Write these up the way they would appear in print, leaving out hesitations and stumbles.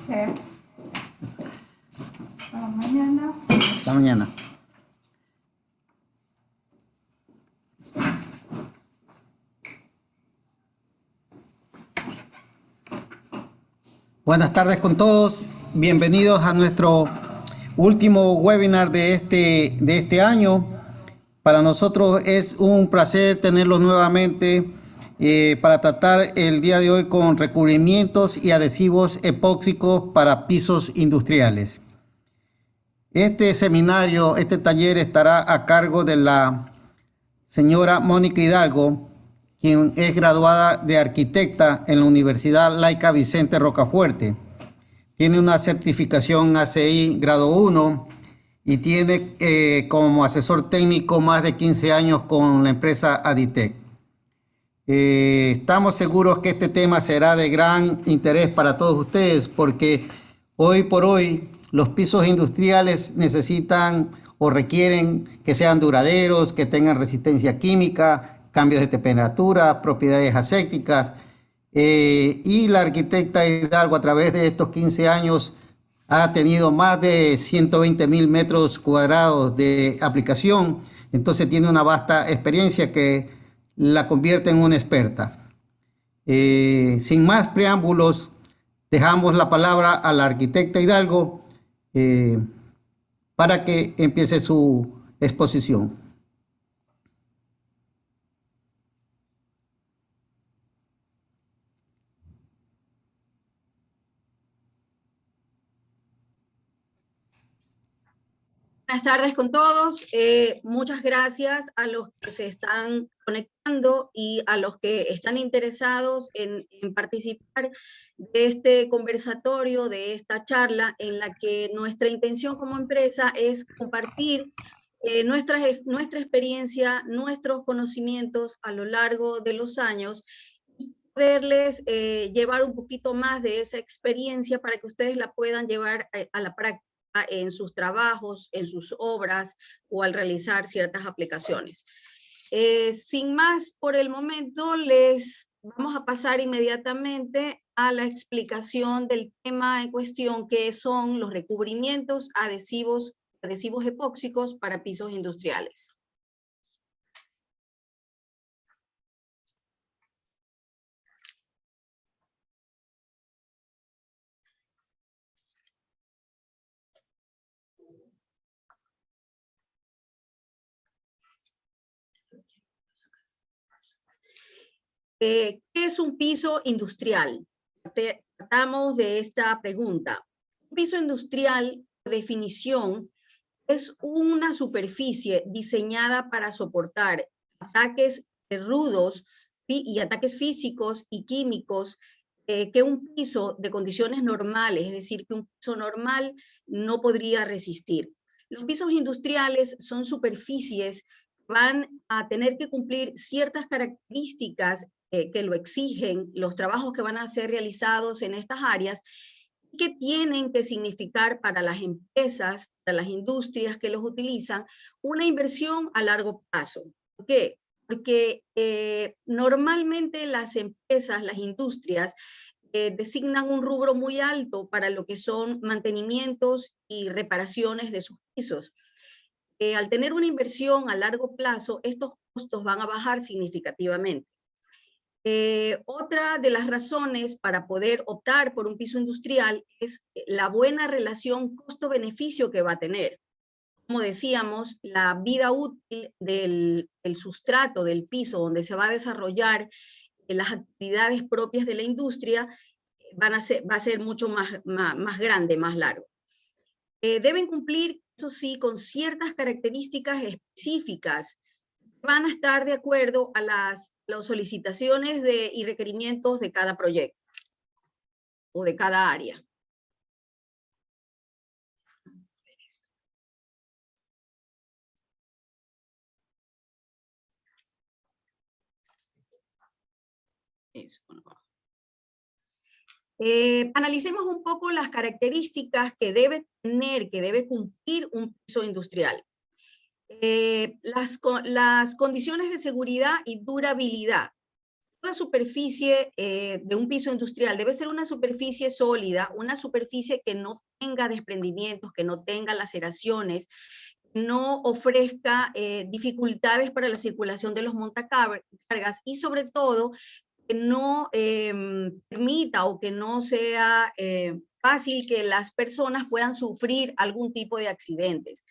Hasta mañana. Hasta mañana. Buenas tardes con todos. Bienvenidos a nuestro último webinar de este año. Para nosotros es un placer tenerlos nuevamente para tratar el día de hoy con recubrimientos y adhesivos epóxicos para pisos industriales. Este seminario, este taller estará a cargo de la señora Mónica Hidalgo, quien es graduada de arquitecta en la Universidad Laica Vicente Rocafuerte. Tiene una certificación ACI grado 1 y tiene como asesor técnico más de 15 años con la empresa Aditec. Estamos seguros que este tema será de gran interés para todos ustedes porque hoy por hoy los pisos industriales necesitan o requieren que sean duraderos, que tengan resistencia química, cambios de temperatura, propiedades asépticas. Y la arquitecta Hidalgo a través de estos 15 años ha tenido más de 120.000 metros cuadrados de aplicación. Entonces tiene una vasta experiencia que la convierte en una experta. Sin más preámbulos, dejamos la palabra a la arquitecta Hidalgo para que empiece su exposición. Buenas tardes con todos. Muchas gracias a los que se están conectando y a los que están interesados en participar de este conversatorio, de esta charla, en la que nuestra intención como empresa es compartir nuestra experiencia, nuestros conocimientos a lo largo de los años y poderles llevar un poquito más de esa experiencia para que ustedes la puedan llevar a la práctica en sus trabajos, en sus obras o al realizar ciertas aplicaciones. Sin más por el momento, les vamos a pasar inmediatamente a la explicación del tema en cuestión, que son los recubrimientos adhesivos epóxicos para pisos industriales. ¿Qué es un piso industrial? Tratamos de esta pregunta. Un piso industrial, por definición, es una superficie diseñada para soportar ataques rudos y ataques físicos y químicos que un piso de condiciones normales, es decir, que un piso normal no podría resistir. Los pisos industriales son superficies que van a tener que cumplir ciertas características que lo exigen, los trabajos que van a ser realizados en estas áreas, que tienen que significar para las empresas, para las industrias que los utilizan, una inversión a largo plazo. ¿Por qué? Porque normalmente las empresas, las industrias, designan un rubro muy alto para lo que son mantenimientos y reparaciones de sus pisos. Al tener una inversión a largo plazo, estos costos van a bajar significativamente. Otra de las razones para poder optar por un piso industrial es la buena relación costo-beneficio que va a tener. Como decíamos, la vida útil del sustrato, del piso donde se va a desarrollar las actividades propias de la industria, va a ser mucho más grande, más largo. Deben cumplir, eso sí, con ciertas características específicas. Van a estar de acuerdo a las solicitaciones y requerimientos de cada proyecto o de cada área. Eso, bueno. Analicemos un poco las características que debe tener, que debe cumplir un piso industrial. Las condiciones de seguridad y durabilidad. la superficie de un piso industrial debe ser una superficie sólida, una superficie que no tenga desprendimientos, que no tenga laceraciones, no ofrezca dificultades para la circulación de los montacargas y sobre todo que no permita o que no sea fácil que las personas puedan sufrir algún tipo de accidentes.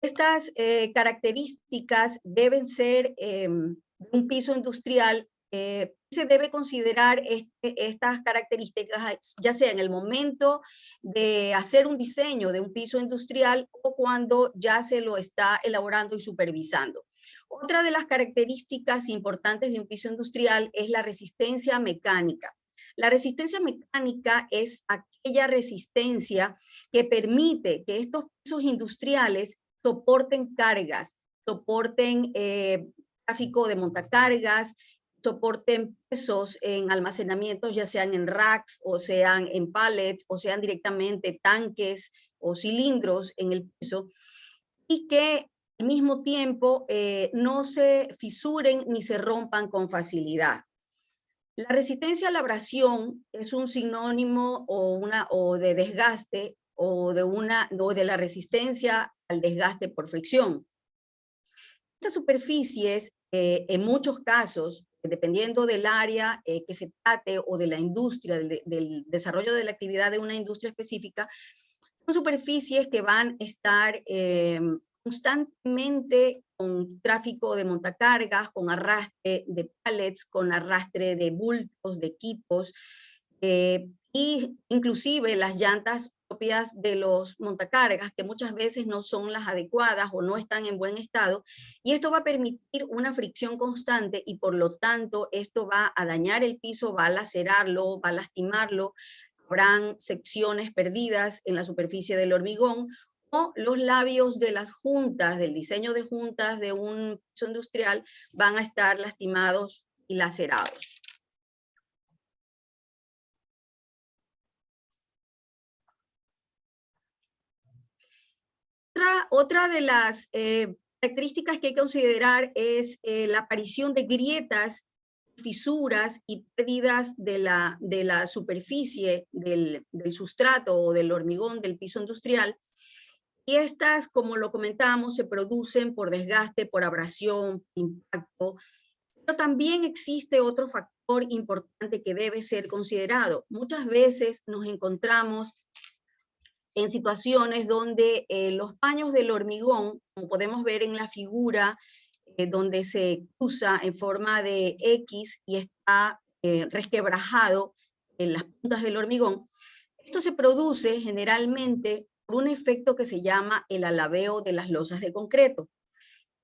Estas características deben ser un piso industrial. Se debe considerar estas características ya sea en el momento de hacer un diseño de un piso industrial o cuando ya se lo está elaborando y supervisando. Otra de las características importantes de un piso industrial es la resistencia mecánica. La resistencia mecánica es aquella resistencia que permite que estos pisos industriales soporten cargas, soporten tráfico de montacargas, soporten pesos en almacenamientos, ya sean en racks o sean en pallets o sean directamente tanques o cilindros en el piso, y que al mismo tiempo no se fisuren ni se rompan con facilidad. La resistencia a la abrasión es un sinónimo o de desgaste o de la resistencia al desgaste por fricción. Estas superficies, en muchos casos, dependiendo del área que se trate o de la industria, del desarrollo de la actividad de una industria específica, son superficies que van a estar constantemente con tráfico de montacargas, con arrastre de pallets, con arrastre de bultos, de equipos, y inclusive las llantas propias de los montacargas, que muchas veces no son las adecuadas o no están en buen estado, y esto va a permitir una fricción constante y por lo tanto esto va a dañar el piso, va a lacerarlo, va a lastimarlo, habrán secciones perdidas en la superficie del hormigón, o los labios de las juntas, del diseño de juntas de un piso industrial van a estar lastimados y lacerados. Otra de las características que hay que considerar es la aparición de grietas, fisuras y pérdidas de la superficie del sustrato o del hormigón del piso industrial. Y estas, como lo comentábamos, se producen por desgaste, por abrasión, impacto. Pero también existe otro factor importante que debe ser considerado. Muchas veces nos encontramos en situaciones donde los paños del hormigón, como podemos ver en la figura, donde se cruza en forma de X y está resquebrajado en las puntas del hormigón, esto se produce generalmente por un efecto que se llama el alabeo de las losas de concreto.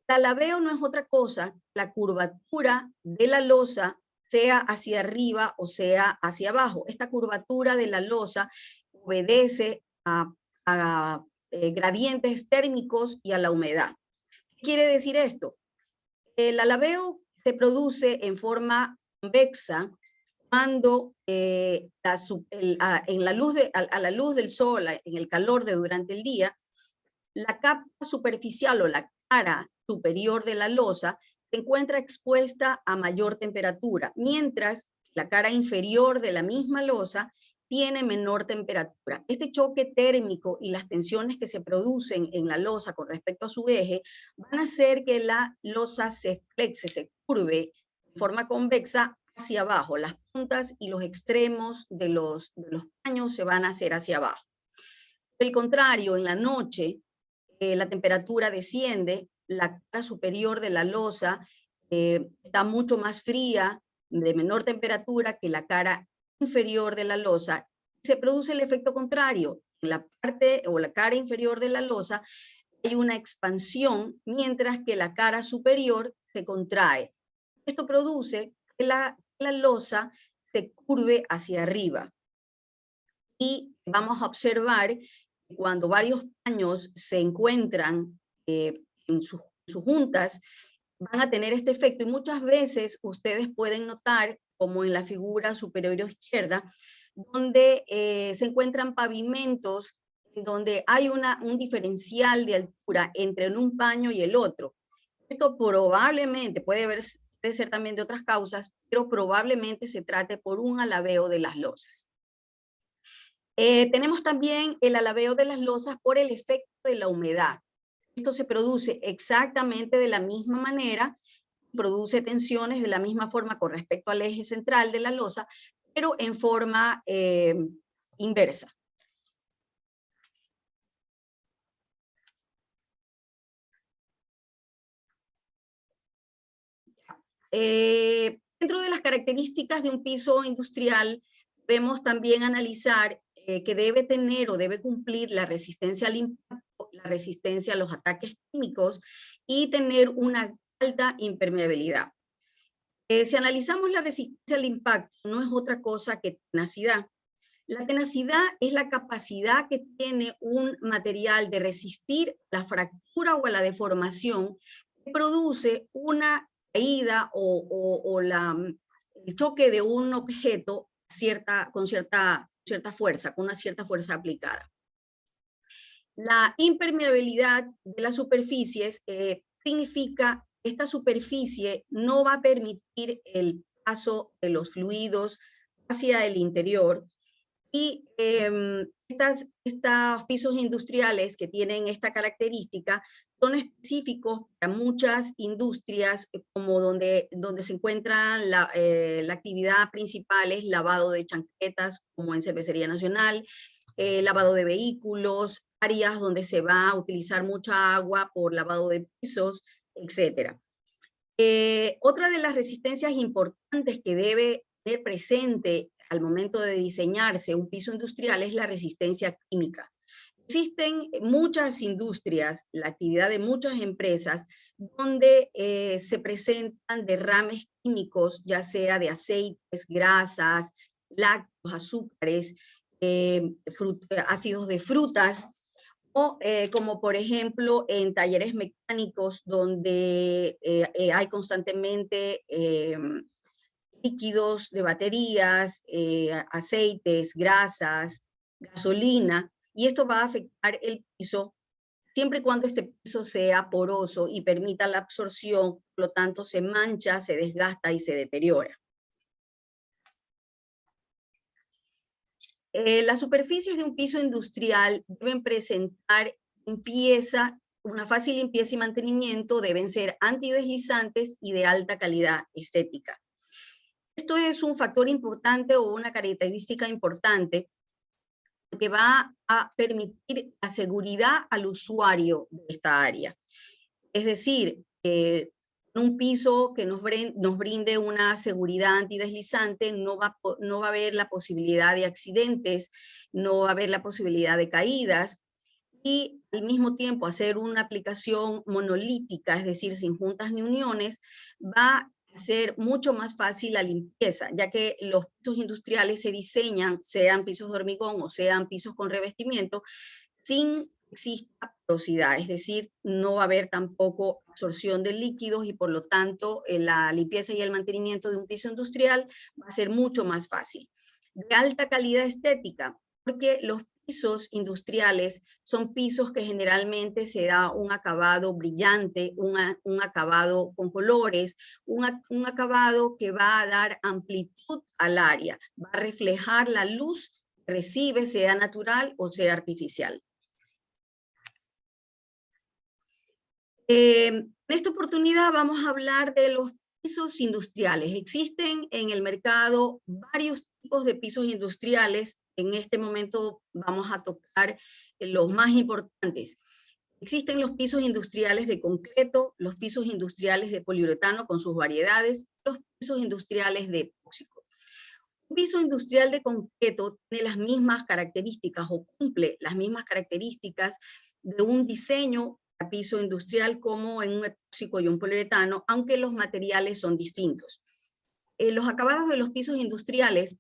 El alabeo no es otra cosa que la curvatura de la losa, sea hacia arriba o sea hacia abajo. Esta curvatura de la losa obedece a gradientes térmicos y a la humedad. ¿Qué quiere decir esto? El alabeo se produce en forma convexa cuando a la luz del sol, en el calor de durante el día, la capa superficial o la cara superior de la losa se encuentra expuesta a mayor temperatura, mientras la cara inferior de la misma losa tiene menor temperatura. Este choque térmico y las tensiones que se producen en la losa con respecto a su eje van a hacer que la losa se flexe, se curve de forma convexa hacia abajo. Las puntas y los extremos de los paños se van a hacer hacia abajo. Por el contrario, en la noche, la temperatura desciende, la cara superior de la losa está mucho más fría, de menor temperatura que la cara inferior de la losa. Se produce el efecto contrario. En la parte o la cara inferior de la losa hay una expansión, mientras que la cara superior se contrae. Esto produce que la losa se curve hacia arriba. Y vamos a observar que cuando varios paños se encuentran en sus juntas, van a tener este efecto. Y muchas veces ustedes pueden notar, como en la figura superior izquierda, donde se encuentran pavimentos donde hay un diferencial de altura entre un paño y el otro. Esto probablemente puede puede ser también de otras causas, pero probablemente se trate por un alabeo de las losas. Tenemos también el alabeo de las losas por el efecto de la humedad. Esto se produce exactamente de la misma manera, produce tensiones de la misma forma con respecto al eje central de la losa, pero en forma inversa. Dentro de las características de un piso industrial, podemos también analizar que debe tener o debe cumplir la resistencia al impacto, la resistencia a los ataques químicos y tener una alta impermeabilidad. Si analizamos la resistencia al impacto, no es otra cosa que tenacidad. La tenacidad es la capacidad que tiene un material de resistir la fractura o a la deformación que produce una caída o el choque de un objeto con cierta fuerza, con una cierta fuerza aplicada. La impermeabilidad de las superficies significa que esta superficie no va a permitir el paso de los fluidos hacia el interior. Y estos pisos industriales que tienen esta característica son específicos para muchas industrias, como donde se encuentra la actividad principal es lavado de chancletas, como en Cervecería Nacional, lavado de vehículos, áreas donde se va a utilizar mucha agua por lavado de pisos, etc. Otra de las resistencias importantes que debe tener presente al momento de diseñarse un piso industrial es la resistencia química. Existen muchas industrias, la actividad de muchas empresas, donde se presentan derrames químicos, ya sea de aceites, grasas, lácteos, azúcares, ácidos de frutas, o como por ejemplo en talleres mecánicos donde hay constantemente líquidos de baterías, aceites, grasas, gasolina, y esto va a afectar el piso siempre y cuando este piso sea poroso y permita la absorción, por lo tanto se mancha, se desgasta y se deteriora. Las superficies de un piso industrial deben presentar limpieza, una fácil limpieza y mantenimiento, deben ser antideslizantes y de alta calidad estética. Esto es un factor importante o una característica importante que va a permitir la seguridad al usuario de esta área. Es decir, un piso que nos brinde una seguridad antideslizante no va a haber la posibilidad de accidentes, no va a haber la posibilidad de caídas, y al mismo tiempo hacer una aplicación monolítica, es decir, sin juntas ni uniones, va a ser mucho más fácil la limpieza, ya que los pisos industriales se diseñan, sean pisos de hormigón o sean pisos con revestimiento, sin exista porosidad, es decir, no va a haber tampoco absorción de líquidos y por lo tanto la limpieza y el mantenimiento de un piso industrial va a ser mucho más fácil. De alta calidad estética, porque los pisos industriales son pisos que generalmente se da un acabado brillante, un acabado con colores, un acabado que va a dar amplitud al área, va a reflejar la luz que recibe, sea natural o sea artificial. En esta oportunidad vamos a hablar de los pisos industriales. Existen en el mercado varios tipos de pisos industriales. En este momento vamos a tocar los más importantes. Existen los pisos industriales de concreto, los pisos industriales de poliuretano con sus variedades, los pisos industriales de epóxico. Un piso industrial de concreto tiene las mismas características o cumple las mismas características de un diseño a piso industrial como en un epóxico y un poliuretano, aunque los materiales son distintos. Los acabados de los pisos industriales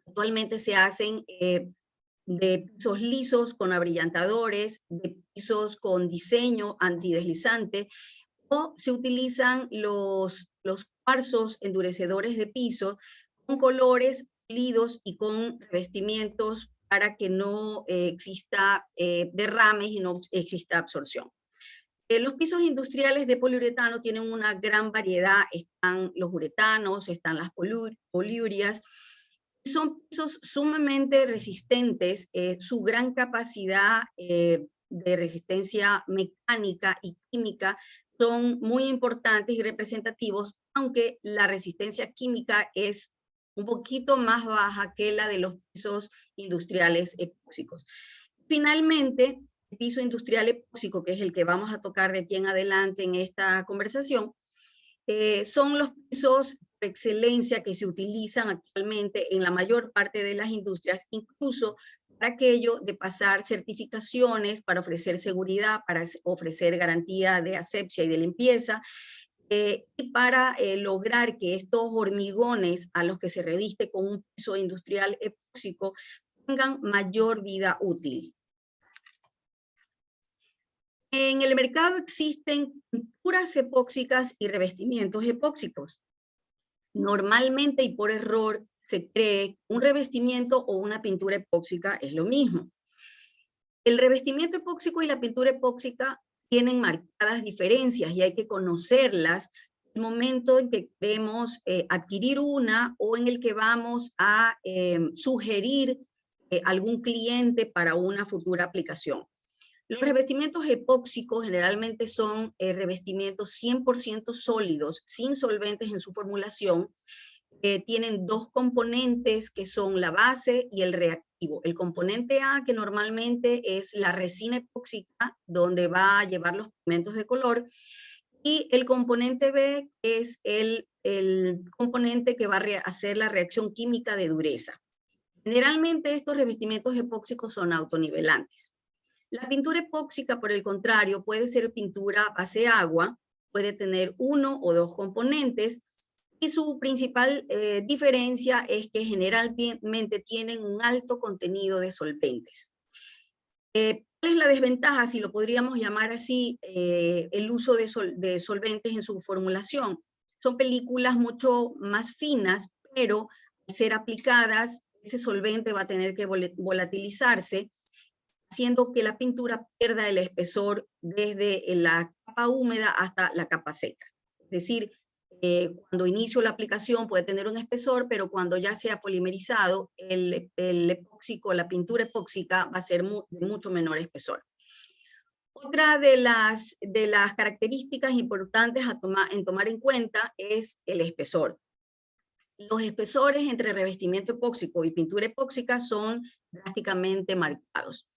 actualmente se hacen de pisos lisos con abrillantadores, de pisos con diseño antideslizante, o se utilizan los cuarzos endurecedores de piso con colores pulidos y con revestimientos para que no exista derrames y no exista absorción. Los pisos industriales de poliuretano tienen una gran variedad. Están los uretanos, están las poliurias. Son pisos sumamente resistentes. Su gran capacidad de resistencia mecánica y química son muy importantes y representativos, aunque la resistencia química es un poquito más baja que la de los pisos industriales epóxicos. Finalmente, el piso industrial epóxico, que es el que vamos a tocar de aquí en adelante en esta conversación, son los pisos por excelencia que se utilizan actualmente en la mayor parte de las industrias, incluso para aquello de pasar certificaciones, para ofrecer seguridad, para ofrecer garantía de asepsia y de limpieza, y para lograr que estos hormigones a los que se reviste con un piso industrial epóxico tengan mayor vida útil. En el mercado existen pinturas epóxicas y revestimientos epóxicos. Normalmente y por error se cree que un revestimiento o una pintura epóxica es lo mismo. El revestimiento epóxico y la pintura epóxica tienen marcadas diferencias y hay que conocerlas en el momento en que queremos adquirir una o en el que vamos a sugerir algún cliente para una futura aplicación. Los revestimientos epóxicos generalmente son revestimientos 100% sólidos, sin solventes en su formulación. Tienen dos componentes que son la base y el reactivo. El componente A, que normalmente es la resina epóxica, donde va a llevar los pigmentos de color, y el componente B es el componente que va a hacer la reacción química de dureza. Generalmente estos revestimientos epóxicos son autonivelantes. La pintura epóxica, por el contrario, puede ser pintura base agua, puede tener uno o dos componentes, y su principal diferencia es que generalmente tienen un alto contenido de solventes. ¿Cuál es la desventaja, si lo podríamos llamar así, el uso de solventes en su formulación? Son películas mucho más finas, pero al ser aplicadas, ese solvente va a tener que volatilizarse, haciendo que la pintura pierda el espesor desde la capa húmeda hasta la capa seca. Es decir, cuando inicio la aplicación puede tener un espesor, pero cuando ya sea polimerizado, el epóxico, la pintura epóxica va a ser de mucho menor espesor. Otra de las características importantes en tomar en cuenta es el espesor. Los espesores entre revestimiento epóxico y pintura epóxica son drásticamente marcados.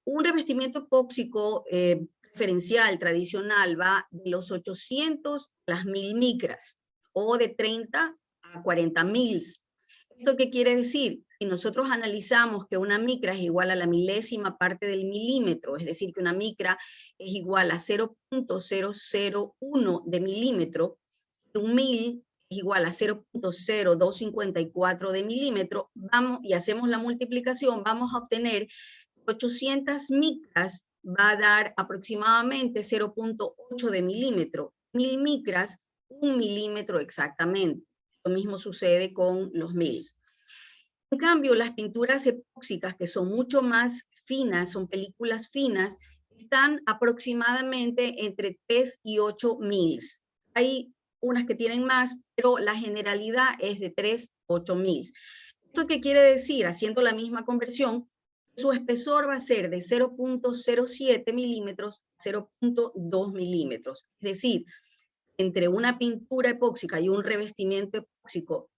Un revestimiento epóxico preferencial, tradicional, va de los 800 a las 1000 micras, o de 30 a 40 mils. ¿Esto qué quiere decir? Si nosotros analizamos que una micra es igual a la milésima parte del milímetro, es decir, que una micra es igual a 0.001 de milímetro, y un mil es igual a 0.0254 de milímetro, y hacemos la multiplicación, vamos a obtener 800 micras va a dar aproximadamente 0.8 de milímetro. 1000 micras, 1 milímetro exactamente. Lo mismo sucede con los mils. En cambio, las pinturas epóxicas, que son mucho más finas, son películas finas, están aproximadamente entre 3 y 8 mils. Hay unas que tienen más, pero la generalidad es de 3 a 8 mils. ¿Esto qué quiere decir? Haciendo la misma conversión, su espesor va a ser de 0.07 milímetros a 0.2 milímetros. Es decir, entre una pintura epóxica y un revestimiento epóxico,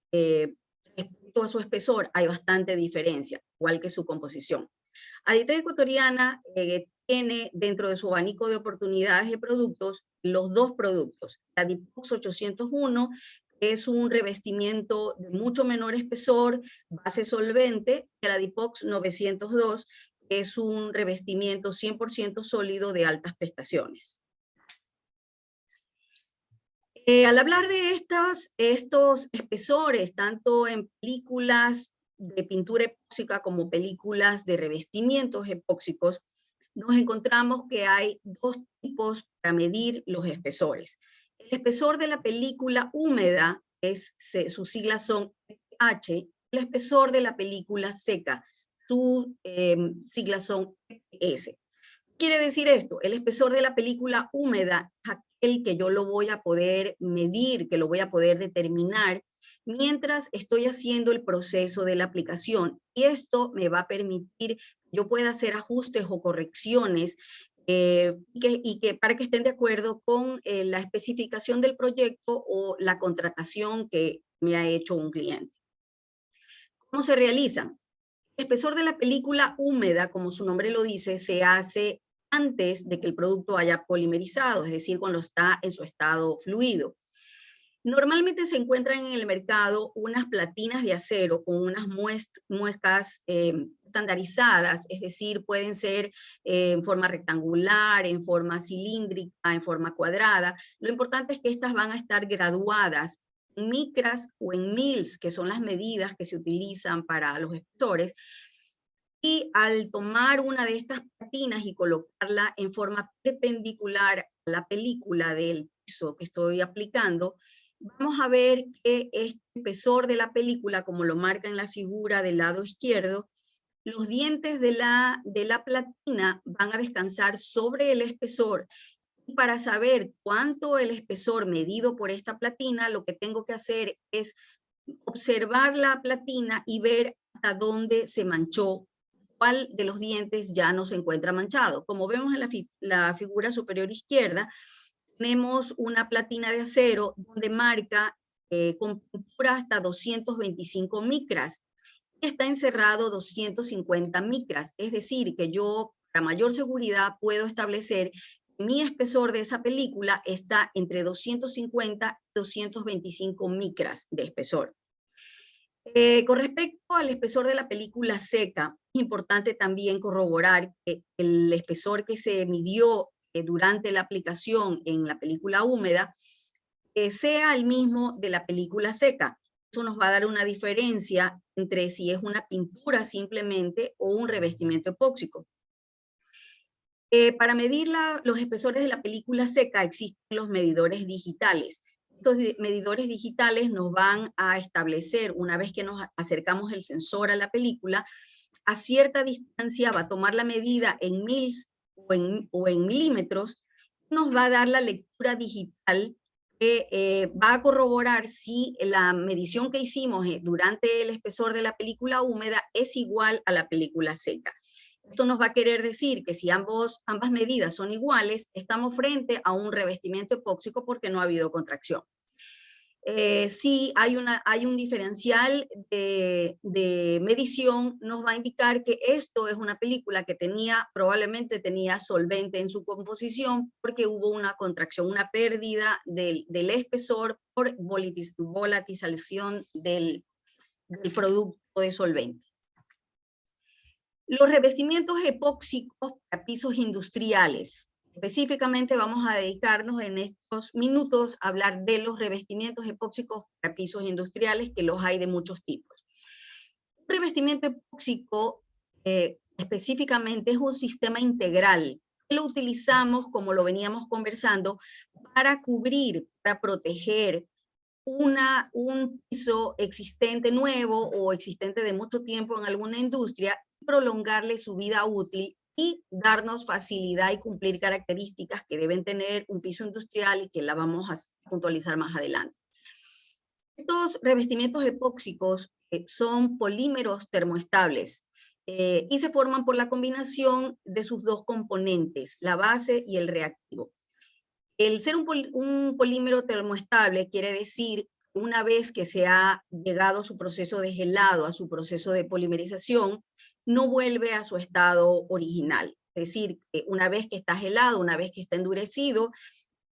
respecto a su espesor, hay bastante diferencia, igual que su composición. Aditea Ecuatoriana tiene dentro de su abanico de oportunidades de productos los dos productos. La Dipox 801, que es un revestimiento de mucho menor espesor, base solvente, y la Dipox 902, que es un revestimiento 100% sólido de altas prestaciones. Al hablar de estos espesores, tanto en películas de pintura epóxica como películas de revestimientos epóxicos, nos encontramos que hay dos tipos para medir los espesores. El espesor de la película húmeda, sus siglas son EPH, el espesor de la película seca, sus siglas son EPS. Quiere decir esto, el espesor de la película húmeda es aquel que yo lo voy a poder medir, que lo voy a poder determinar mientras estoy haciendo el proceso de la aplicación. Y esto me va a permitir que yo pueda hacer ajustes o correcciones para que estén de acuerdo con la especificación del proyecto o la contratación que me ha hecho un cliente. ¿Cómo se realizan? El espesor de la película húmeda, como su nombre lo dice, se hace antes de que el producto haya polimerizado, es decir, cuando está en su estado fluido. Normalmente se encuentran en el mercado unas platinas de acero con unas muescas estandarizadas, es decir, pueden ser en forma rectangular, en forma cilíndrica, en forma cuadrada. Lo importante es que estas van a estar graduadas en micras o en mils, que son las medidas que se utilizan para los espesores. Y al tomar una de estas platinas y colocarla en forma perpendicular a la película del piso que estoy aplicando, vamos a ver que este espesor de la película, como lo marca en la figura del lado izquierdo, los dientes de la platina van a descansar sobre el espesor. Y para saber cuánto el espesor medido por esta platina, lo que tengo que hacer es observar la platina y ver hasta dónde se manchó, cuál de los dientes ya no se encuentra manchado. Como vemos en la figura superior izquierda, tenemos una platina de acero donde marca con pintura hasta 225 micras y está encerrado 250 micras. Es decir, que yo, para mayor seguridad, puedo establecer que mi espesor de esa película está entre 250 y 225 micras de espesor. Con respecto al espesor de la película seca, es importante también corroborar que el espesor que se midió durante la aplicación en la película húmeda sea el mismo de la película seca. Eso nos va a dar una diferencia entre si es una pintura simplemente o un revestimiento epóxico. Para medir los espesores de la película seca existen los medidores digitales. Estos medidores digitales nos van a establecer, una vez que nos acercamos el sensor a la película, a cierta distancia va a tomar la medida en mils o en milímetros, nos va a dar la lectura digital que va a corroborar si la medición que hicimos durante el espesor de la película húmeda es igual a la película seca. Esto nos va a querer decir que si ambas medidas son iguales, estamos frente a un revestimiento epóxico porque no ha habido contracción. Si hay un diferencial de medición, nos va a indicar que esto es una película que probablemente tenía solvente en su composición porque hubo una contracción, una pérdida del espesor por volatilización del producto de solvente. Los revestimientos epóxicos para pisos industriales. Específicamente vamos a dedicarnos en estos minutos a hablar de los revestimientos epóxicos para pisos industriales, que los hay de muchos tipos. Un revestimiento epóxico específicamente es un sistema integral. Lo utilizamos, como lo veníamos conversando, para cubrir, para proteger un piso existente nuevo o existente de mucho tiempo en alguna industria, prolongarle su vida útil y darnos facilidad y cumplir características que deben tener un piso industrial y que la vamos a puntualizar más adelante. Estos revestimientos epóxicos son polímeros termoestables y se forman por la combinación de sus dos componentes, la base y el reactivo. El ser un polímero termoestable quiere decir que una vez que se ha llegado a su proceso de gelado, a su proceso de polimerización, no vuelve a su estado original. Es decir, que una vez que está gelado, una vez que está endurecido,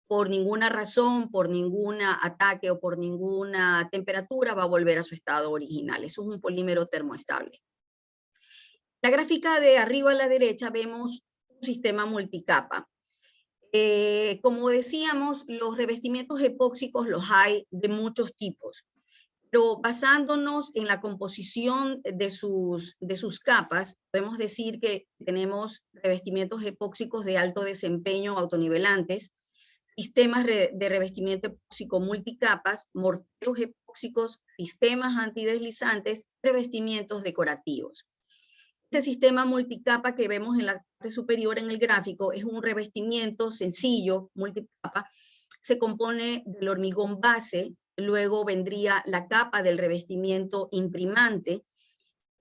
por ninguna razón, por ningún ataque o por ninguna temperatura va a volver a su estado original. Eso es un polímero termoestable. La gráfica de arriba a la derecha vemos un sistema multicapa. Como decíamos, los revestimientos epóxicos los hay de muchos tipos, pero basándonos en la composición de sus capas, podemos decir que tenemos revestimientos epóxicos de alto desempeño autonivelantes, sistemas de revestimiento epóxico multicapas, morteros epóxicos, sistemas antideslizantes, revestimientos decorativos. Este sistema multicapa que vemos en la parte superior en el gráfico es un revestimiento sencillo, multicapa. Se compone del hormigón base, luego vendría la capa del revestimiento imprimante,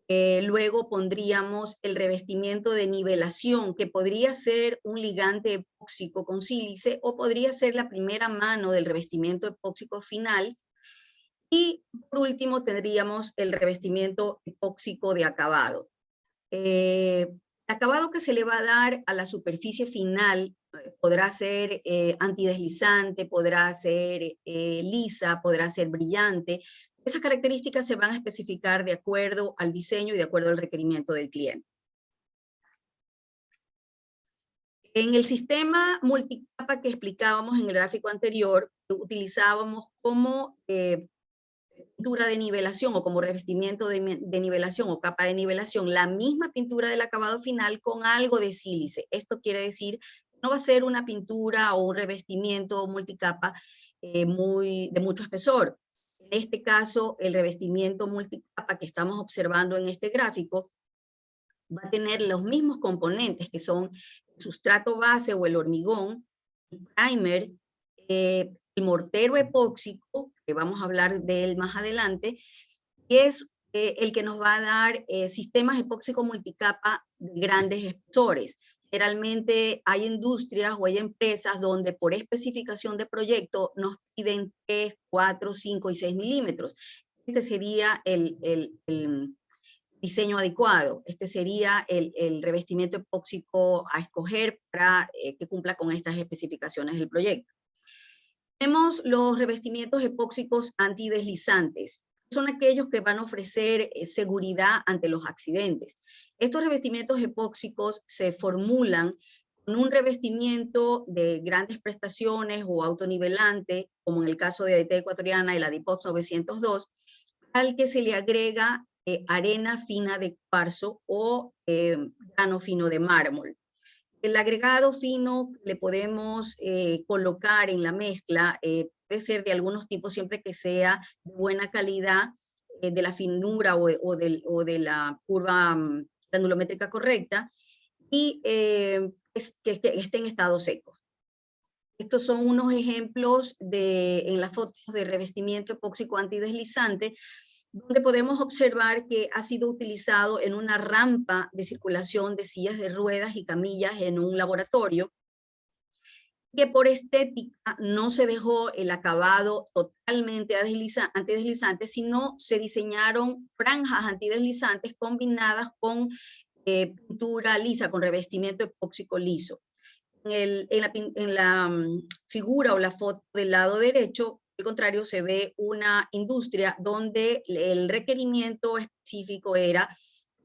luego pondríamos el revestimiento de nivelación, que podría ser un ligante epóxico con sílice o podría ser la primera mano del revestimiento epóxico final. Y por último tendríamos el revestimiento epóxico de acabado. El acabado que se le va a dar a la superficie final podrá ser antideslizante, podrá ser lisa, podrá ser brillante. Esas características se van a especificar de acuerdo al diseño y de acuerdo al requerimiento del cliente. En el sistema multicapa que explicábamos en el gráfico anterior, utilizábamos como pintura de nivelación o como revestimiento de nivelación o capa de nivelación, la misma pintura del acabado final con algo de sílice. Esto quiere decir, no va a ser una pintura o un revestimiento multicapa de mucho espesor. En este caso, el revestimiento multicapa que estamos observando en este gráfico va a tener los mismos componentes que son el sustrato base o el hormigón, el primer, el mortero epóxico, que vamos a hablar de él más adelante, que es el que nos va a dar sistemas epóxico multicapa de grandes espesores. Generalmente hay industrias o hay empresas donde por especificación de proyecto nos piden 3, 4, 5 y 6 milímetros. Este sería el diseño adecuado. Este sería el revestimiento epóxico a escoger para que cumpla con estas especificaciones del proyecto. Tenemos los revestimientos epóxicos antideslizantes. Son aquellos que van a ofrecer seguridad ante los accidentes. Estos revestimientos epóxicos se formulan con un revestimiento de grandes prestaciones o autonivelante, como en el caso de AIT Ecuatoriana y la Dipox 902, al que se le agrega arena fina de cuarzo o grano fino de mármol. El agregado fino le podemos colocar en la mezcla, puede ser de algunos tipos siempre que sea de buena calidad, de la finura o de la curva granulométrica correcta, y que esté en estado seco. Estos son unos ejemplos en las fotos de revestimiento epóxico antideslizante, donde podemos observar que ha sido utilizado en una rampa de circulación de sillas de ruedas y camillas en un laboratorio, que por estética no se dejó el acabado totalmente antideslizante, sino se diseñaron franjas antideslizantes combinadas con pintura lisa, con revestimiento epóxico liso. En la figura o la foto del lado derecho, al contrario, se ve una industria donde el requerimiento específico era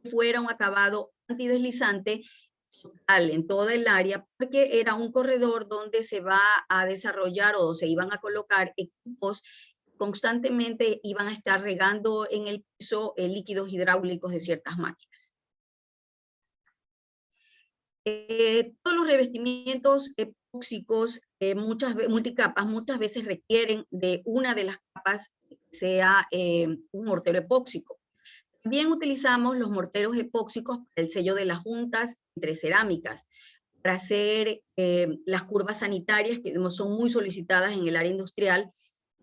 que fuera un acabado antideslizante total en toda el área, porque era un corredor donde se va a desarrollar o se iban a colocar equipos constantemente, iban a estar regando en el piso líquidos hidráulicos de ciertas máquinas. Todos los revestimientos epóxicos multicapas muchas veces requieren de una de las capas que sea un mortero epóxico. También utilizamos los morteros epóxicos para el sello de las juntas entre cerámicas, para hacer las curvas sanitarias que son muy solicitadas en el área industrial,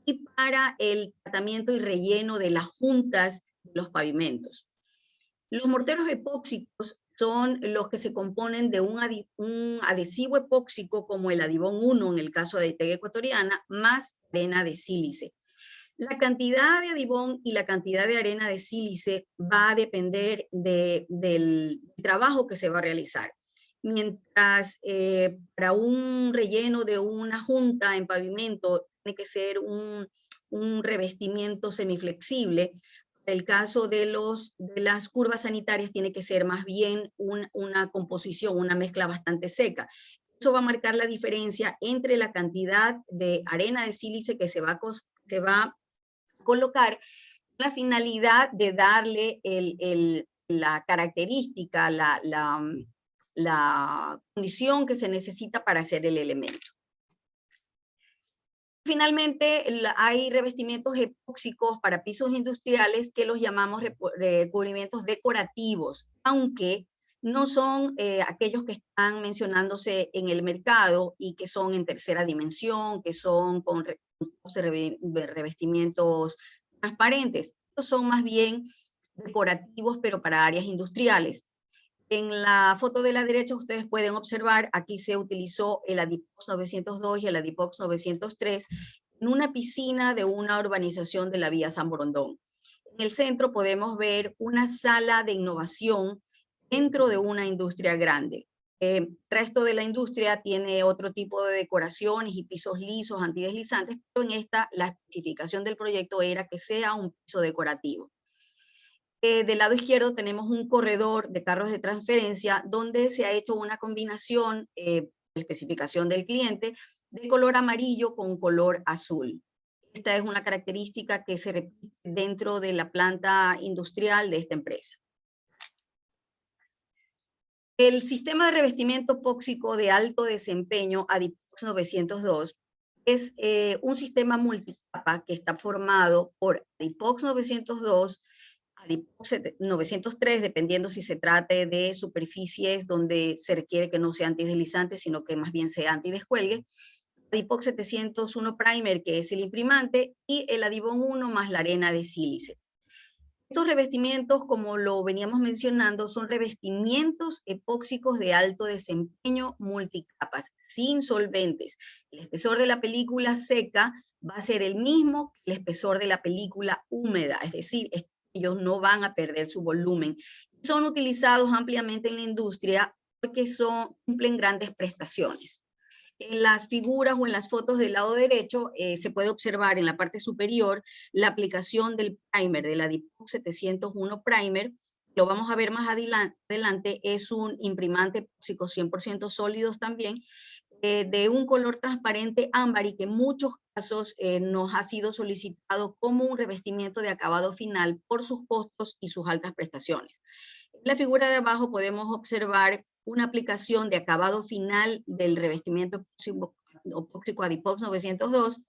y para el tratamiento y relleno de las juntas de los pavimentos. Los morteros epóxicos son los que se componen de un adhesivo epóxico como el Adibón 1 en el caso de AIT Ecuatoriana, más arena de sílice. La cantidad de adibón y la cantidad de arena de sílice va a depender del trabajo que se va a realizar. Mientras para un relleno de una junta en pavimento tiene que ser un revestimiento semiflexible, el caso de las curvas sanitarias tiene que ser más bien una composición, una mezcla bastante seca. Eso va a marcar la diferencia entre la cantidad de arena de sílice que se va a colocar, la finalidad de darle la característica, la condición que se necesita para hacer el elemento. Finalmente, hay revestimientos epóxicos para pisos industriales que los llamamos recubrimientos decorativos, aunque no son aquellos que están mencionándose en el mercado y que son en tercera dimensión, que son con revestimientos transparentes. Estos son más bien decorativos, pero para áreas industriales. En la foto de la derecha ustedes pueden observar, aquí se utilizó el Adipox 902 y el Adipox 903 en una piscina de una urbanización de la vía San Borondón. En el centro podemos ver una sala de innovación dentro de una industria grande. El resto de la industria tiene otro tipo de decoraciones y pisos lisos, antideslizantes, pero en esta la especificación del proyecto era que sea un piso decorativo. Del lado izquierdo tenemos un corredor de carros de transferencia donde se ha hecho una combinación de especificación del cliente de color amarillo con color azul. Esta es una característica que se repite dentro de la planta industrial de esta empresa. El sistema de revestimiento epóxico de alto desempeño Adipox 902 es un sistema multicapa que está formado por Adipox 902, Adipox 903, dependiendo si se trate de superficies donde se requiere que no sea antideslizante, sino que más bien sea antidescuelgue. Adipox 701 Primer, que es el imprimante, y el Adibond 1 más la arena de sílice. Estos revestimientos, como lo veníamos mencionando, son revestimientos epóxicos de alto desempeño multicapas, sin solventes. El espesor de la película seca va a ser el mismo que el espesor de la película húmeda, es decir, ellos no van a perder su volumen. Son utilizados ampliamente en la industria porque cumplen grandes prestaciones. En las figuras o en las fotos del lado derecho se puede observar en la parte superior la aplicación del primer, del Adipox 701 Primer. Lo vamos a ver más adelante, es un imprimante epóxico 100% sólidos también, de un color transparente ámbar y que en muchos casos nos ha sido solicitado como un revestimiento de acabado final por sus costos y sus altas prestaciones. En la figura de abajo podemos observar una aplicación de acabado final del revestimiento epóxico Adipox 902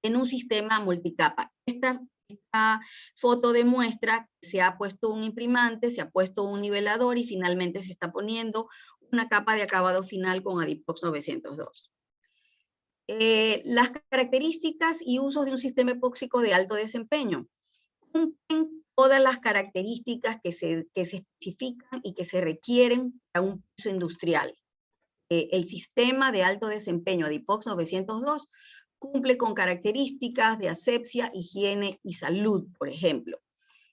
en un sistema multicapa. Esta foto demuestra que se ha puesto un imprimante, se ha puesto un nivelador y finalmente se está poniendo una capa de acabado final con Adipox 902. Las características y usos de un sistema epóxico de alto desempeño. Cumplen todas las características que se especifican y que se requieren para un piso industrial. El sistema de alto desempeño Adipox 902 cumple con características de asepsia, higiene y salud, por ejemplo.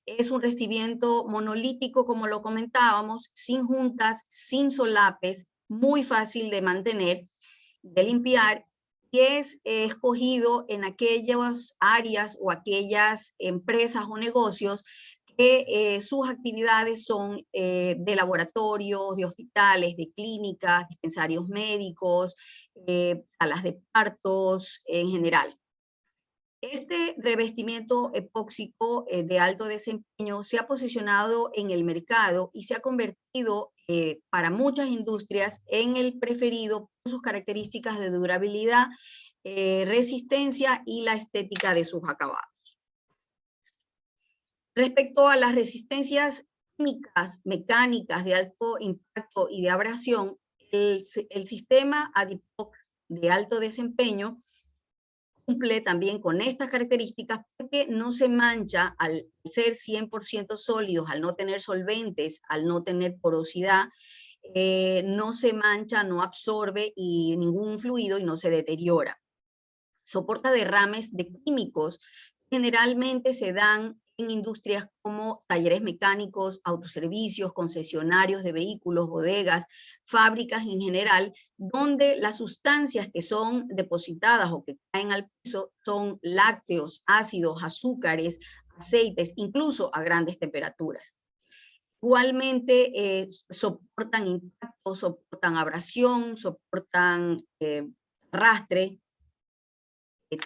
Es un revestimiento monolítico, como lo comentábamos, sin juntas, sin solapes, muy fácil de mantener, de limpiar, y es escogido en aquellas áreas o aquellas empresas o negocios que sus actividades son de laboratorios, de hospitales, de clínicas, dispensarios médicos, salas de partos en general. Este revestimiento epóxico de alto desempeño se ha posicionado en el mercado y se ha convertido para muchas industrias en el preferido por sus características de durabilidad, resistencia y la estética de sus acabados. Respecto a las resistencias químicas, mecánicas de alto impacto y de abrasión, el sistema Adipox de alto desempeño cumple también con estas características porque no se mancha al ser 100% sólidos, al no tener solventes, al no tener porosidad, no se mancha, no absorbe ningún fluido y no se deteriora. Soporta derrames de químicos, generalmente se dan en industrias como talleres mecánicos, autoservicios, concesionarios de vehículos, bodegas, fábricas en general, donde las sustancias que son depositadas o que caen al piso son lácteos, ácidos, azúcares, aceites, incluso a grandes temperaturas. Igualmente soportan impacto, soportan abrasión, soportan arrastre,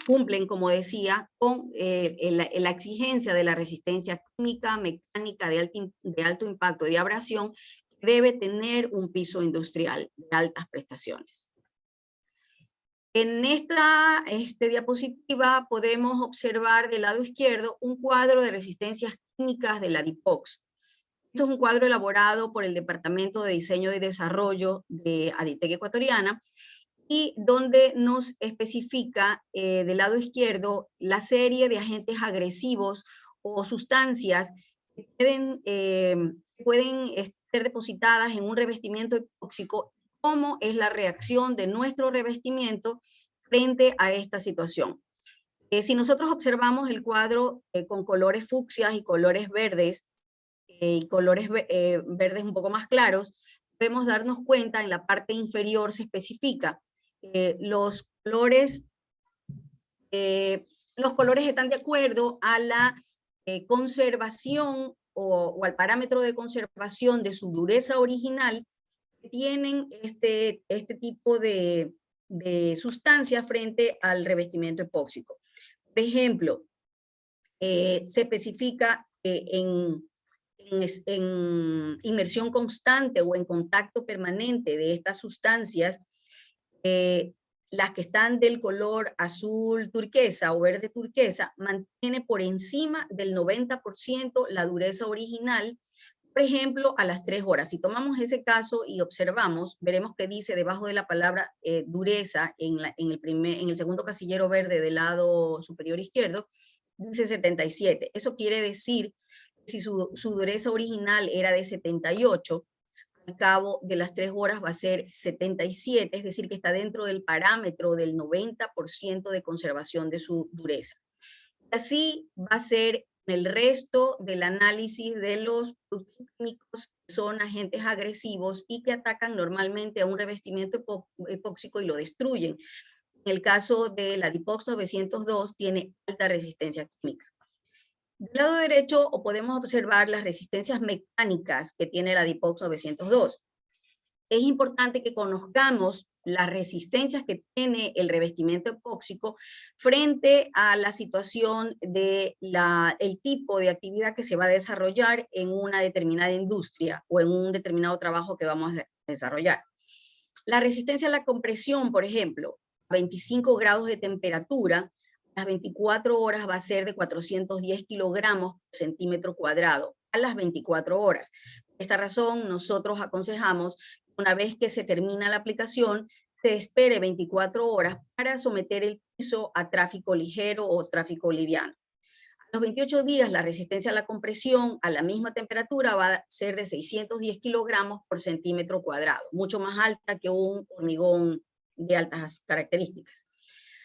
cumplen, como decía, con la exigencia de la resistencia química, mecánica de alto impacto y de abrasión, debe tener un piso industrial de altas prestaciones. En esta diapositiva podemos observar del lado izquierdo un cuadro de resistencias químicas de la Adipox. Este es un cuadro elaborado por el Departamento de Diseño y Desarrollo de Aditec Ecuatoriana, y donde nos especifica del lado izquierdo la serie de agentes agresivos o sustancias que pueden ser depositadas en un revestimiento epóxico, cómo es la reacción de nuestro revestimiento frente a esta situación. Si nosotros observamos el cuadro con colores fucsias y colores verdes, y colores verdes un poco más claros, podemos darnos cuenta, en la parte inferior se especifica los colores están de acuerdo a la conservación o al parámetro de conservación de su dureza original que tienen este tipo de sustancia frente al revestimiento epóxico. Por ejemplo, se especifica en inmersión constante o en contacto permanente de estas sustancias, las que están del color azul turquesa o verde turquesa, mantiene por encima del 90% la dureza original, por ejemplo, a las 3 horas. Si tomamos ese caso y observamos, veremos que dice debajo de la palabra dureza, en el segundo casillero verde del lado superior izquierdo, dice 77. Eso quiere decir que si su dureza original era de 78, al cabo de las 3 horas va a ser 77, es decir, que está dentro del parámetro del 90% de conservación de su dureza. Así va a ser el resto del análisis de los productos químicos que son agentes agresivos y que atacan normalmente a un revestimiento epóxico y lo destruyen. En el caso de la Adipox 902 tiene alta resistencia química. Del lado derecho podemos observar las resistencias mecánicas que tiene la Adipox 902. Es importante que conozcamos las resistencias que tiene el revestimiento epóxico frente a la situación de el tipo de actividad que se va a desarrollar en una determinada industria o en un determinado trabajo que vamos a desarrollar. La resistencia a la compresión, por ejemplo, a 25 grados de temperatura, a las 24 horas va a ser de 410 kilogramos por centímetro cuadrado, a las 24 horas. Por esta razón, nosotros aconsejamos, una vez que se termina la aplicación, se espere 24 horas para someter el piso a tráfico ligero o tráfico liviano. A los 28 días, la resistencia a la compresión a la misma temperatura va a ser de 610 kilogramos por centímetro cuadrado, mucho más alta que un hormigón de altas características.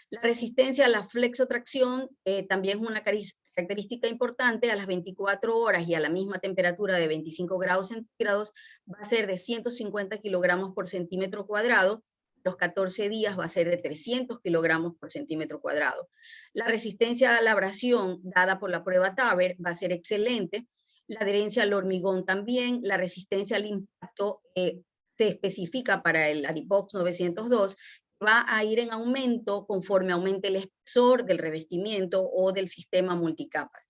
La resistencia a la flexotracción también es una característica importante. A las 24 horas y a la misma temperatura de 25 grados centígrados va a ser de 150 kilogramos por centímetro cuadrado. Los 14 días va a ser de 300 kilogramos por centímetro cuadrado. La resistencia a la abrasión dada por la prueba Taber va a ser excelente. La adherencia al hormigón también. La resistencia al impacto se especifica para el Adipox 902, va a ir en aumento conforme aumente el espesor del revestimiento o del sistema multicapas.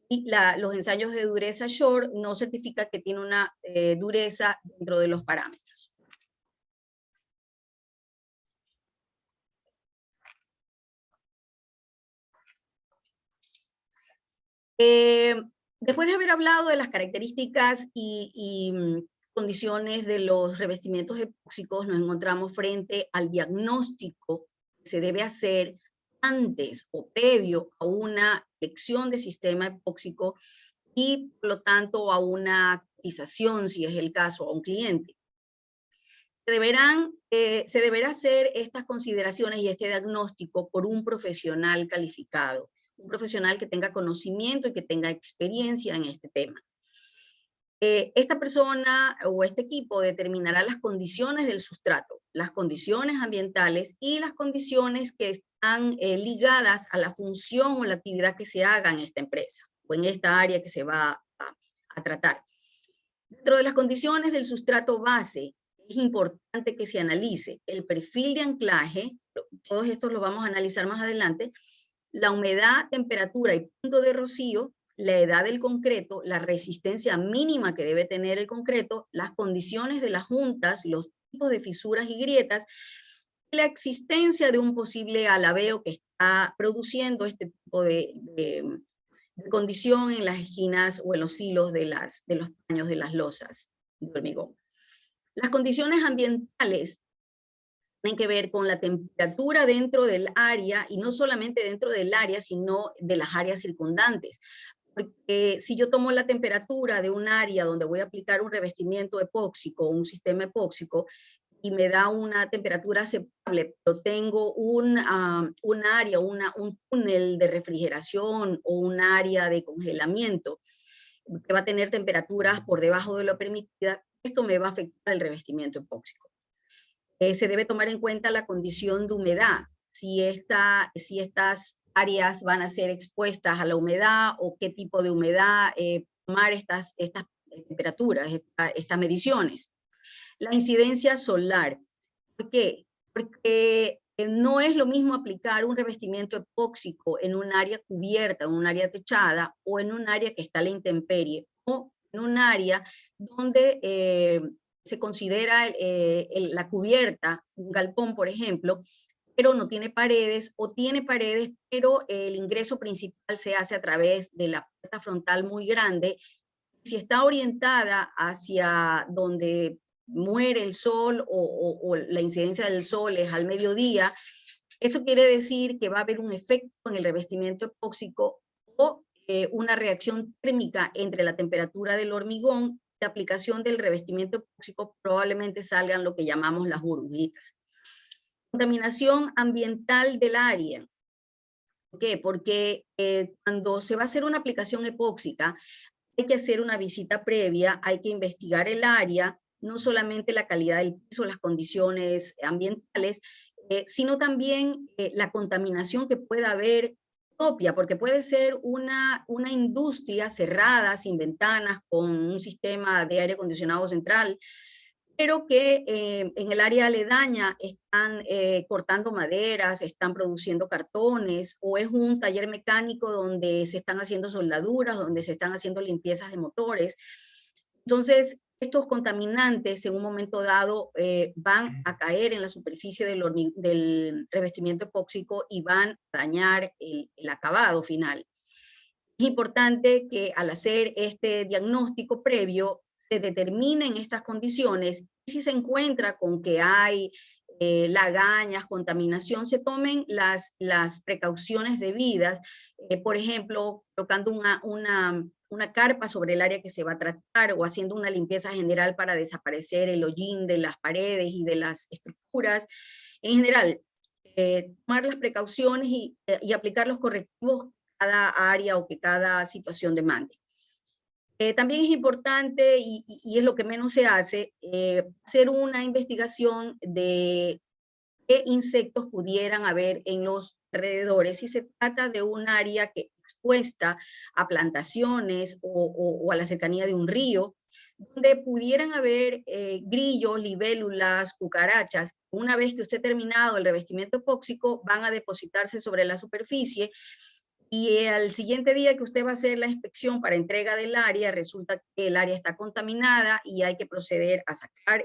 Y los ensayos de dureza Shore no certifica que tiene una dureza dentro de los parámetros. Después de haber hablado de las características y condiciones de los revestimientos epóxicos, nos encontramos frente al diagnóstico que se debe hacer antes o previo a una elección de sistema epóxico y, por lo tanto, a una cotización, si es el caso, a un cliente. Se deberá hacer estas consideraciones y este diagnóstico por un profesional calificado, un profesional que tenga conocimiento y que tenga experiencia en este tema. Esta persona o este equipo determinará las condiciones del sustrato, las condiciones ambientales y las condiciones que están ligadas a la función o la actividad que se haga en esta empresa o en esta área que se va a tratar. Dentro de las condiciones del sustrato base, es importante que se analice el perfil de anclaje, todos estos los vamos a analizar más adelante, la humedad, temperatura y punto de rocío, la edad del concreto, la resistencia mínima que debe tener el concreto, las condiciones de las juntas, los tipos de fisuras y grietas, la existencia de un posible alabeo que está produciendo este tipo de condición en las esquinas o en los filos de los paños de las losas de hormigón. Las condiciones ambientales tienen que ver con la temperatura dentro del área, y no solamente dentro del área, sino de las áreas circundantes. Porque si yo tomo la temperatura de un área donde voy a aplicar un revestimiento epóxico, un sistema epóxico, y me da una temperatura aceptable, pero tengo un área, un túnel de refrigeración o un área de congelamiento que va a tener temperaturas por debajo de lo permitida, esto me va a afectar el revestimiento epóxico. Se debe tomar en cuenta la condición de humedad, si estas áreas van a ser expuestas a la humedad o qué tipo de humedad, tomar estas temperaturas, estas mediciones. La incidencia solar. ¿Por qué? Porque no es lo mismo aplicar un revestimiento epóxico en un área cubierta, en un área techada, o en un área que está a la intemperie, o en un área donde se considera la cubierta, un galpón, por ejemplo, pero no tiene paredes, o tiene paredes, pero el ingreso principal se hace a través de la puerta frontal muy grande. Si está orientada hacia donde muere el sol o la incidencia del sol es al mediodía, esto quiere decir que va a haber un efecto en el revestimiento epóxico o una reacción térmica entre la temperatura del hormigón y la aplicación del revestimiento epóxico, probablemente salgan lo que llamamos las burbujitas. Contaminación ambiental del área. ¿Por qué? Porque cuando se va a hacer una aplicación epóxica, hay que hacer una visita previa, hay que investigar el área, no solamente la calidad del piso, las condiciones ambientales, sino también la contaminación que pueda haber propia, porque puede ser una industria cerrada, sin ventanas, con un sistema de aire acondicionado central, pero que en el área aledaña están cortando maderas, están produciendo cartones, o es un taller mecánico donde se están haciendo soldaduras, donde se están haciendo limpiezas de motores. Entonces, estos contaminantes en un momento dado van a caer en la superficie del revestimiento epóxico y van a dañar el acabado final. Es importante que al hacer este diagnóstico previo se determinen estas condiciones, y si se encuentra con que hay lagañas, contaminación, se tomen las precauciones debidas, por ejemplo, colocando una carpa sobre el área que se va a tratar, o haciendo una limpieza general para desaparecer el hollín de las paredes y de las estructuras. En general, tomar las precauciones y aplicar los correctivos cada área o que cada situación demande. También es importante, y es lo que menos se hace, hacer una investigación de qué insectos pudieran haber en los alrededores, si se trata de un área que expuesta a plantaciones o a la cercanía de un río, donde pudieran haber grillos, libélulas, cucarachas. Una vez que usted ha terminado el revestimiento epóxico, van a depositarse sobre la superficie, y al siguiente día que usted va a hacer la inspección para entrega del área, resulta que el área está contaminada y hay que proceder a sacar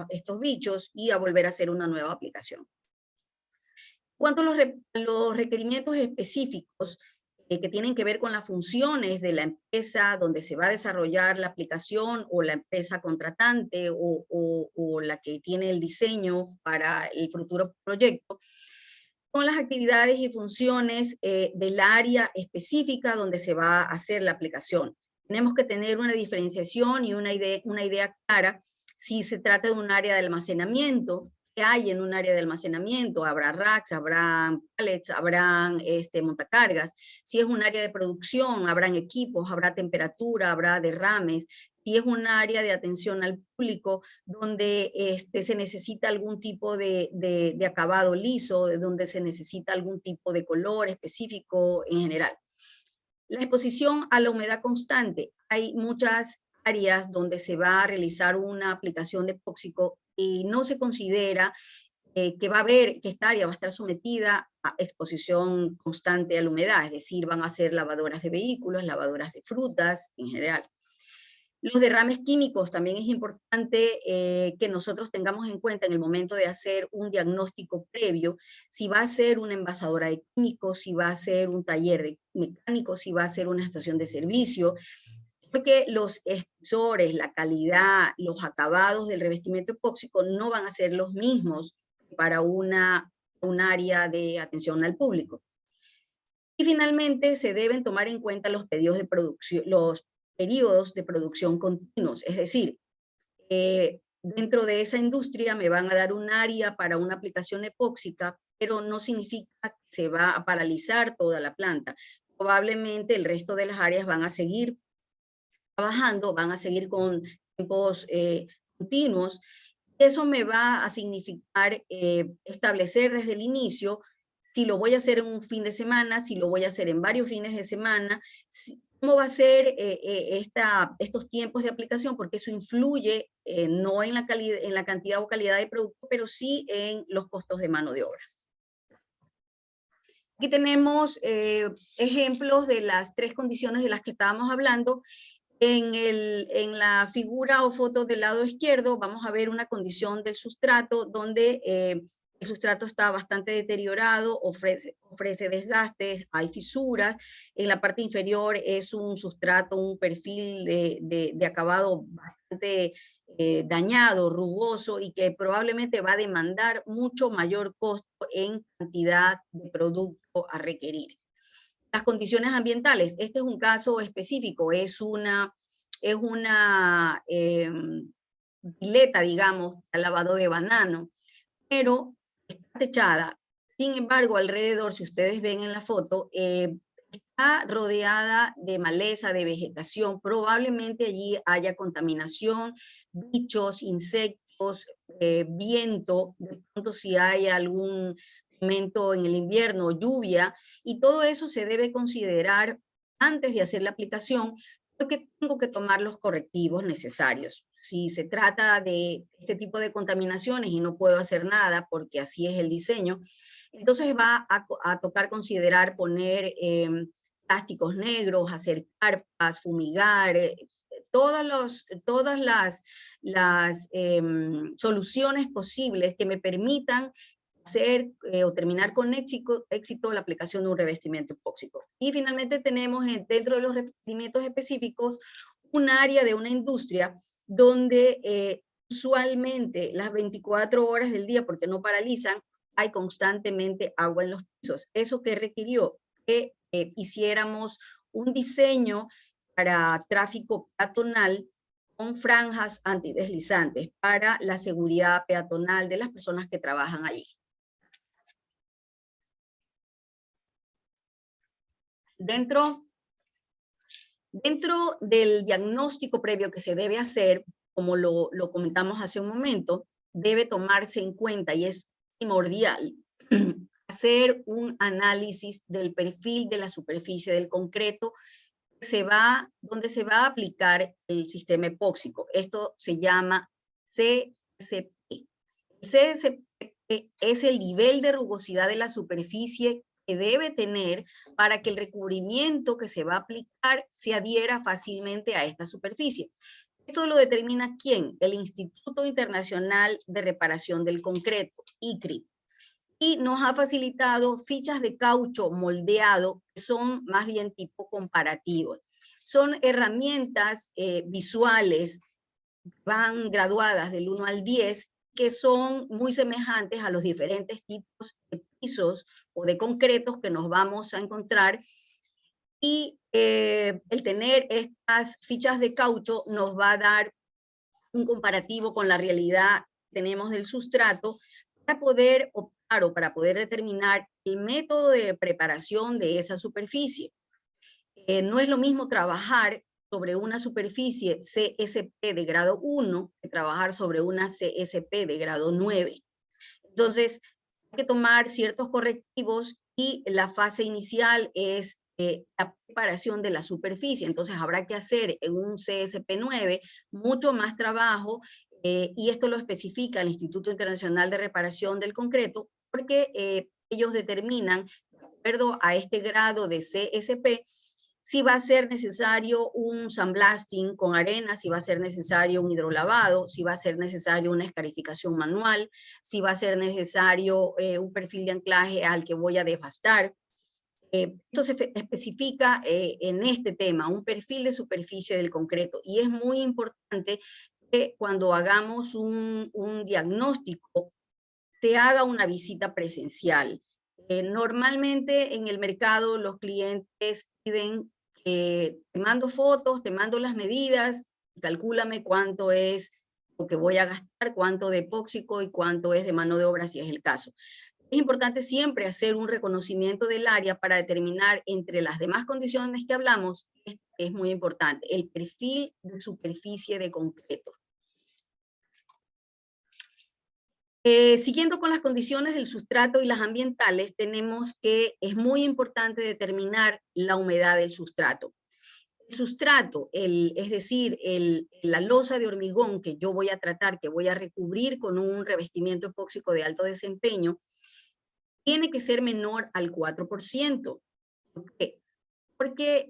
estos bichos y a volver a hacer una nueva aplicación. En cuanto a los requerimientos específicos que tienen que ver con las funciones de la empresa donde se va a desarrollar la aplicación, o la empresa contratante, o la que tiene el diseño para el futuro proyecto, con las actividades y funciones del área específica donde se va a hacer la aplicación. Tenemos que tener una diferenciación y una idea clara si se trata de un área de almacenamiento. ¿Qué hay en un área de almacenamiento? Habrá racks, habrá pallets, habrán montacargas. Si es un área de producción, habrán equipos, habrá temperatura, habrá derrames. Si es un área de atención al público donde se necesita algún tipo de acabado liso, donde se necesita algún tipo de color específico en general. La exposición a la humedad constante. Hay muchas áreas donde se va a realizar una aplicación de epóxico y no se considera que esta área va a estar sometida a exposición constante a la humedad, es decir, van a ser lavadoras de vehículos, lavadoras de frutas en general. Los derrames químicos también es importante que nosotros tengamos en cuenta en el momento de hacer un diagnóstico previo, si va a ser una envasadora de químicos, si va a ser un taller de mecánicos, si va a ser una estación de servicio, porque los espesores, la calidad, los acabados del revestimiento epóxico no van a ser los mismos para un área de atención al público. Y finalmente se deben tomar en cuenta los pedidos de producción, los periodos de producción continuos, es decir, dentro de esa industria me van a dar un área para una aplicación epóxica, pero no significa que se va a paralizar toda la planta. Probablemente el resto de las áreas van a seguir trabajando, van a seguir con tiempos continuos. Eso me va a significar establecer desde el inicio si lo voy a hacer en un fin de semana, si lo voy a hacer en varios fines de semana, cómo va a ser estos tiempos de aplicación, porque eso influye no en la cantidad o calidad de producto, pero sí en los costos de mano de obra. Aquí tenemos ejemplos de las 3 condiciones de las que estábamos hablando. En la figura o foto del lado izquierdo vamos a ver una condición del sustrato donde el sustrato está bastante deteriorado, ofrece desgastes, hay fisuras. En la parte inferior es un sustrato, un perfil de acabado bastante dañado, rugoso, y que probablemente va a demandar mucho mayor costo en cantidad de producto a requerir. Las condiciones ambientales, este es un caso específico, es una pileta, digamos, al lavado de banano, pero está techada. Sin embargo, alrededor, si ustedes ven en la foto, está rodeada de maleza, de vegetación. Probablemente allí haya contaminación, bichos, insectos, viento, de pronto si hay algún momento en el invierno, lluvia, y todo eso se debe considerar antes de hacer la aplicación, porque tengo que tomar los correctivos necesarios. Si se trata de este tipo de contaminaciones y no puedo hacer nada porque así es el diseño, entonces va a tocar considerar poner plásticos negros, hacer carpas, fumigar, todas las soluciones posibles que me permitan hacer o terminar con éxito la aplicación de un revestimiento epóxico. Y finalmente tenemos dentro de los revestimientos específicos un área de una industria donde usualmente las 24 horas del día, porque no paralizan, hay constantemente agua en los pisos. Eso que requirió que hiciéramos un diseño para tráfico peatonal con franjas antideslizantes para la seguridad peatonal de las personas que trabajan allí. Dentro del diagnóstico previo que se debe hacer, como lo comentamos hace un momento, debe tomarse en cuenta, y es primordial, hacer un análisis del perfil de la superficie del concreto donde se va a aplicar el sistema epóxico. Esto se llama CSP. El CSP es el nivel de rugosidad de la superficie que debe tener para que el recubrimiento que se va a aplicar se adhiera fácilmente a esta superficie. Esto lo determina ¿quién? El Instituto Internacional de Reparación del Concreto, ICRI. Y nos ha facilitado fichas de caucho moldeado que son más bien tipo comparativos. Son herramientas visuales, van graduadas del 1 al 10, que son muy semejantes a los diferentes tipos de pisos o de concretos que nos vamos a encontrar. Y el tener estas fichas de caucho nos va a dar un comparativo con la realidad que tenemos del sustrato para poder optar o para poder determinar el método de preparación de esa superficie. No es lo mismo trabajar sobre una superficie CSP de grado 1 que trabajar sobre una CSP de grado 9. Entonces, hay que tomar ciertos correctivos y la fase inicial es la preparación de la superficie. Entonces, habrá que hacer en un CSP 9 mucho más trabajo y esto lo especifica el Instituto Internacional de Reparación del Concreto porque ellos determinan, de acuerdo a este grado de CSP, si va a ser necesario un sandblasting con arena, si va a ser necesario un hidrolavado, si va a ser necesario una escarificación manual, si va a ser necesario un perfil de anclaje al que voy a devastar. Esto se especifica en este tema, un perfil de superficie del concreto, y es muy importante que cuando hagamos un diagnóstico se haga una visita presencial. Normalmente en el mercado los clientes piden te mando fotos, te mando las medidas, calcúlame cuánto es lo que voy a gastar, cuánto de epóxico y cuánto es de mano de obra si es el caso. Es importante siempre hacer un reconocimiento del área para determinar entre las demás condiciones que hablamos, es muy importante, el perfil de superficie de concreto. Siguiendo con las condiciones del sustrato y las ambientales, tenemos que es muy importante determinar la humedad del sustrato. El sustrato, es decir, la losa de hormigón que yo voy a tratar, que voy a recubrir con un revestimiento epóxico de alto desempeño, tiene que ser menor al 4%. ¿Por qué? Porque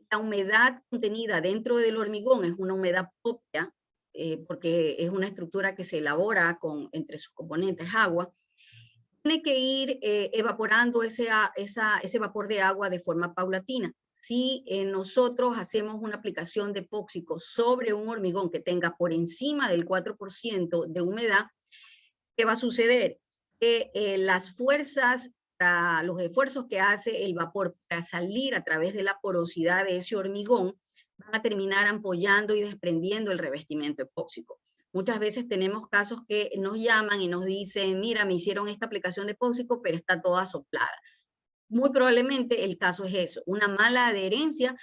la humedad contenida dentro del hormigón es una humedad propia, porque es una estructura que se elabora entre sus componentes agua, tiene que ir evaporando ese vapor de agua de forma paulatina. Si nosotros hacemos una aplicación de epóxico sobre un hormigón que tenga por encima del 4% de humedad, ¿qué va a suceder? Que los esfuerzos que hace el vapor para salir a través de la porosidad de ese hormigón van a terminar ampollando y desprendiendo el revestimiento epóxico. Muchas veces tenemos casos que nos llaman y nos dicen, mira, me hicieron esta aplicación de epóxico, pero está toda soplada. Muy probablemente el caso es eso, una mala adherencia,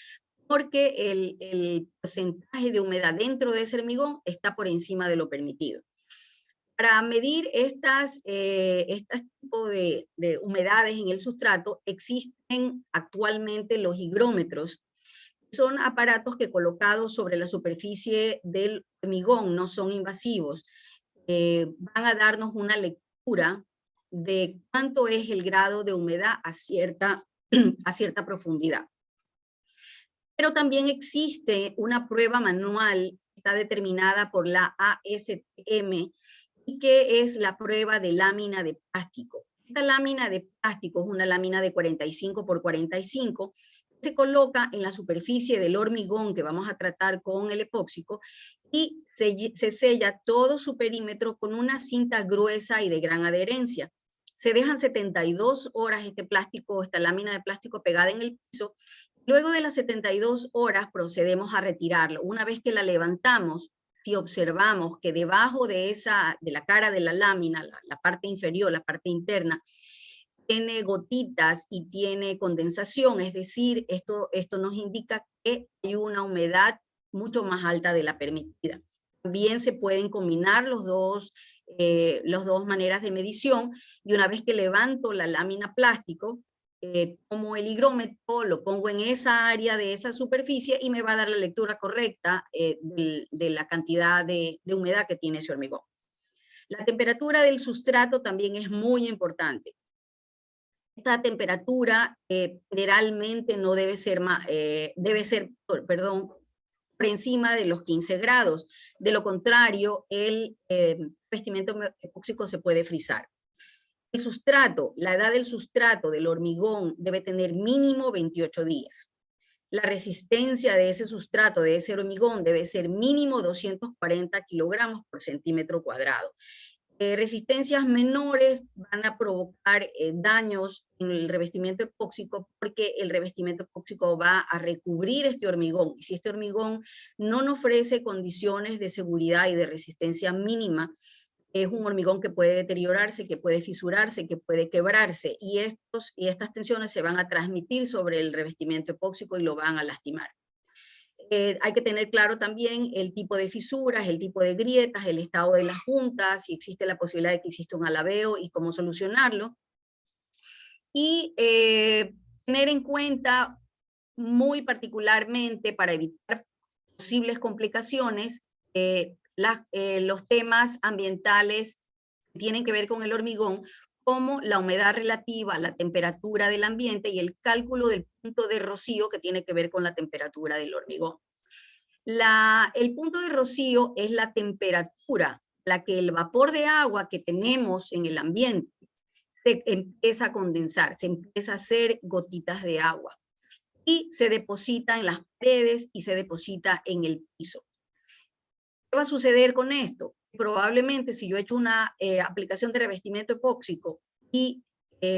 porque el porcentaje de humedad dentro de ese hormigón está por encima de lo permitido. Para medir este tipo de humedades en el sustrato, existen actualmente los higrómetros. Son aparatos que colocados sobre la superficie del hormigón, no son invasivos, van a darnos una lectura de cuánto es el grado de humedad a cierta profundidad. Pero también existe una prueba manual que está determinada por la ASTM, y que es la prueba de lámina de plástico. Esta lámina de plástico es una lámina de 45 por 45, se coloca en la superficie del hormigón que vamos a tratar con el epóxico y se sella todo su perímetro con una cinta gruesa y de gran adherencia. Se dejan 72 horas esta lámina de plástico pegada en el piso. Luego de las 72 horas procedemos a retirarlo. Una vez que la levantamos, si observamos que debajo de la cara de la lámina, la parte inferior, la parte interna, tiene gotitas y tiene condensación, es decir, esto nos indica que hay una humedad mucho más alta de la permitida. También se pueden combinar las dos maneras de medición, y una vez que levanto la lámina plástico, tomo el higrómetro, lo pongo en esa área de esa superficie y me va a dar la lectura correcta de la cantidad de humedad que tiene ese hormigón. La temperatura del sustrato también es muy importante. Esta temperatura generalmente no debe ser por encima de los 15 grados. De lo contrario, el revestimiento epóxico se puede frizar. El sustrato, la edad del sustrato del hormigón debe tener mínimo 28 días. La resistencia de ese sustrato, de ese hormigón, debe ser mínimo 240 kilogramos por centímetro cuadrado. Resistencias menores van a provocar daños en el revestimiento epóxico, porque el revestimiento epóxico va a recubrir este hormigón. Y si este hormigón no nos ofrece condiciones de seguridad y de resistencia mínima, es un hormigón que puede deteriorarse, que puede fisurarse, que puede quebrarse, y estas tensiones se van a transmitir sobre el revestimiento epóxico y lo van a lastimar. Hay que tener claro también el tipo de fisuras, el tipo de grietas, el estado de las juntas, si existe la posibilidad de que exista un alabeo y cómo solucionarlo. Y tener en cuenta muy particularmente, para evitar posibles complicaciones, los temas ambientales que tienen que ver con el hormigón, como la humedad relativa, la temperatura del ambiente y el cálculo del punto de rocío que tiene que ver con la temperatura del hormigón. El punto de rocío es la temperatura a la que el vapor de agua que tenemos en el ambiente se empieza a condensar, se empieza a hacer gotitas de agua y se deposita en las paredes y se deposita en el piso. ¿Qué va a suceder con esto? Probablemente si yo he hecho una aplicación de revestimiento epóxico y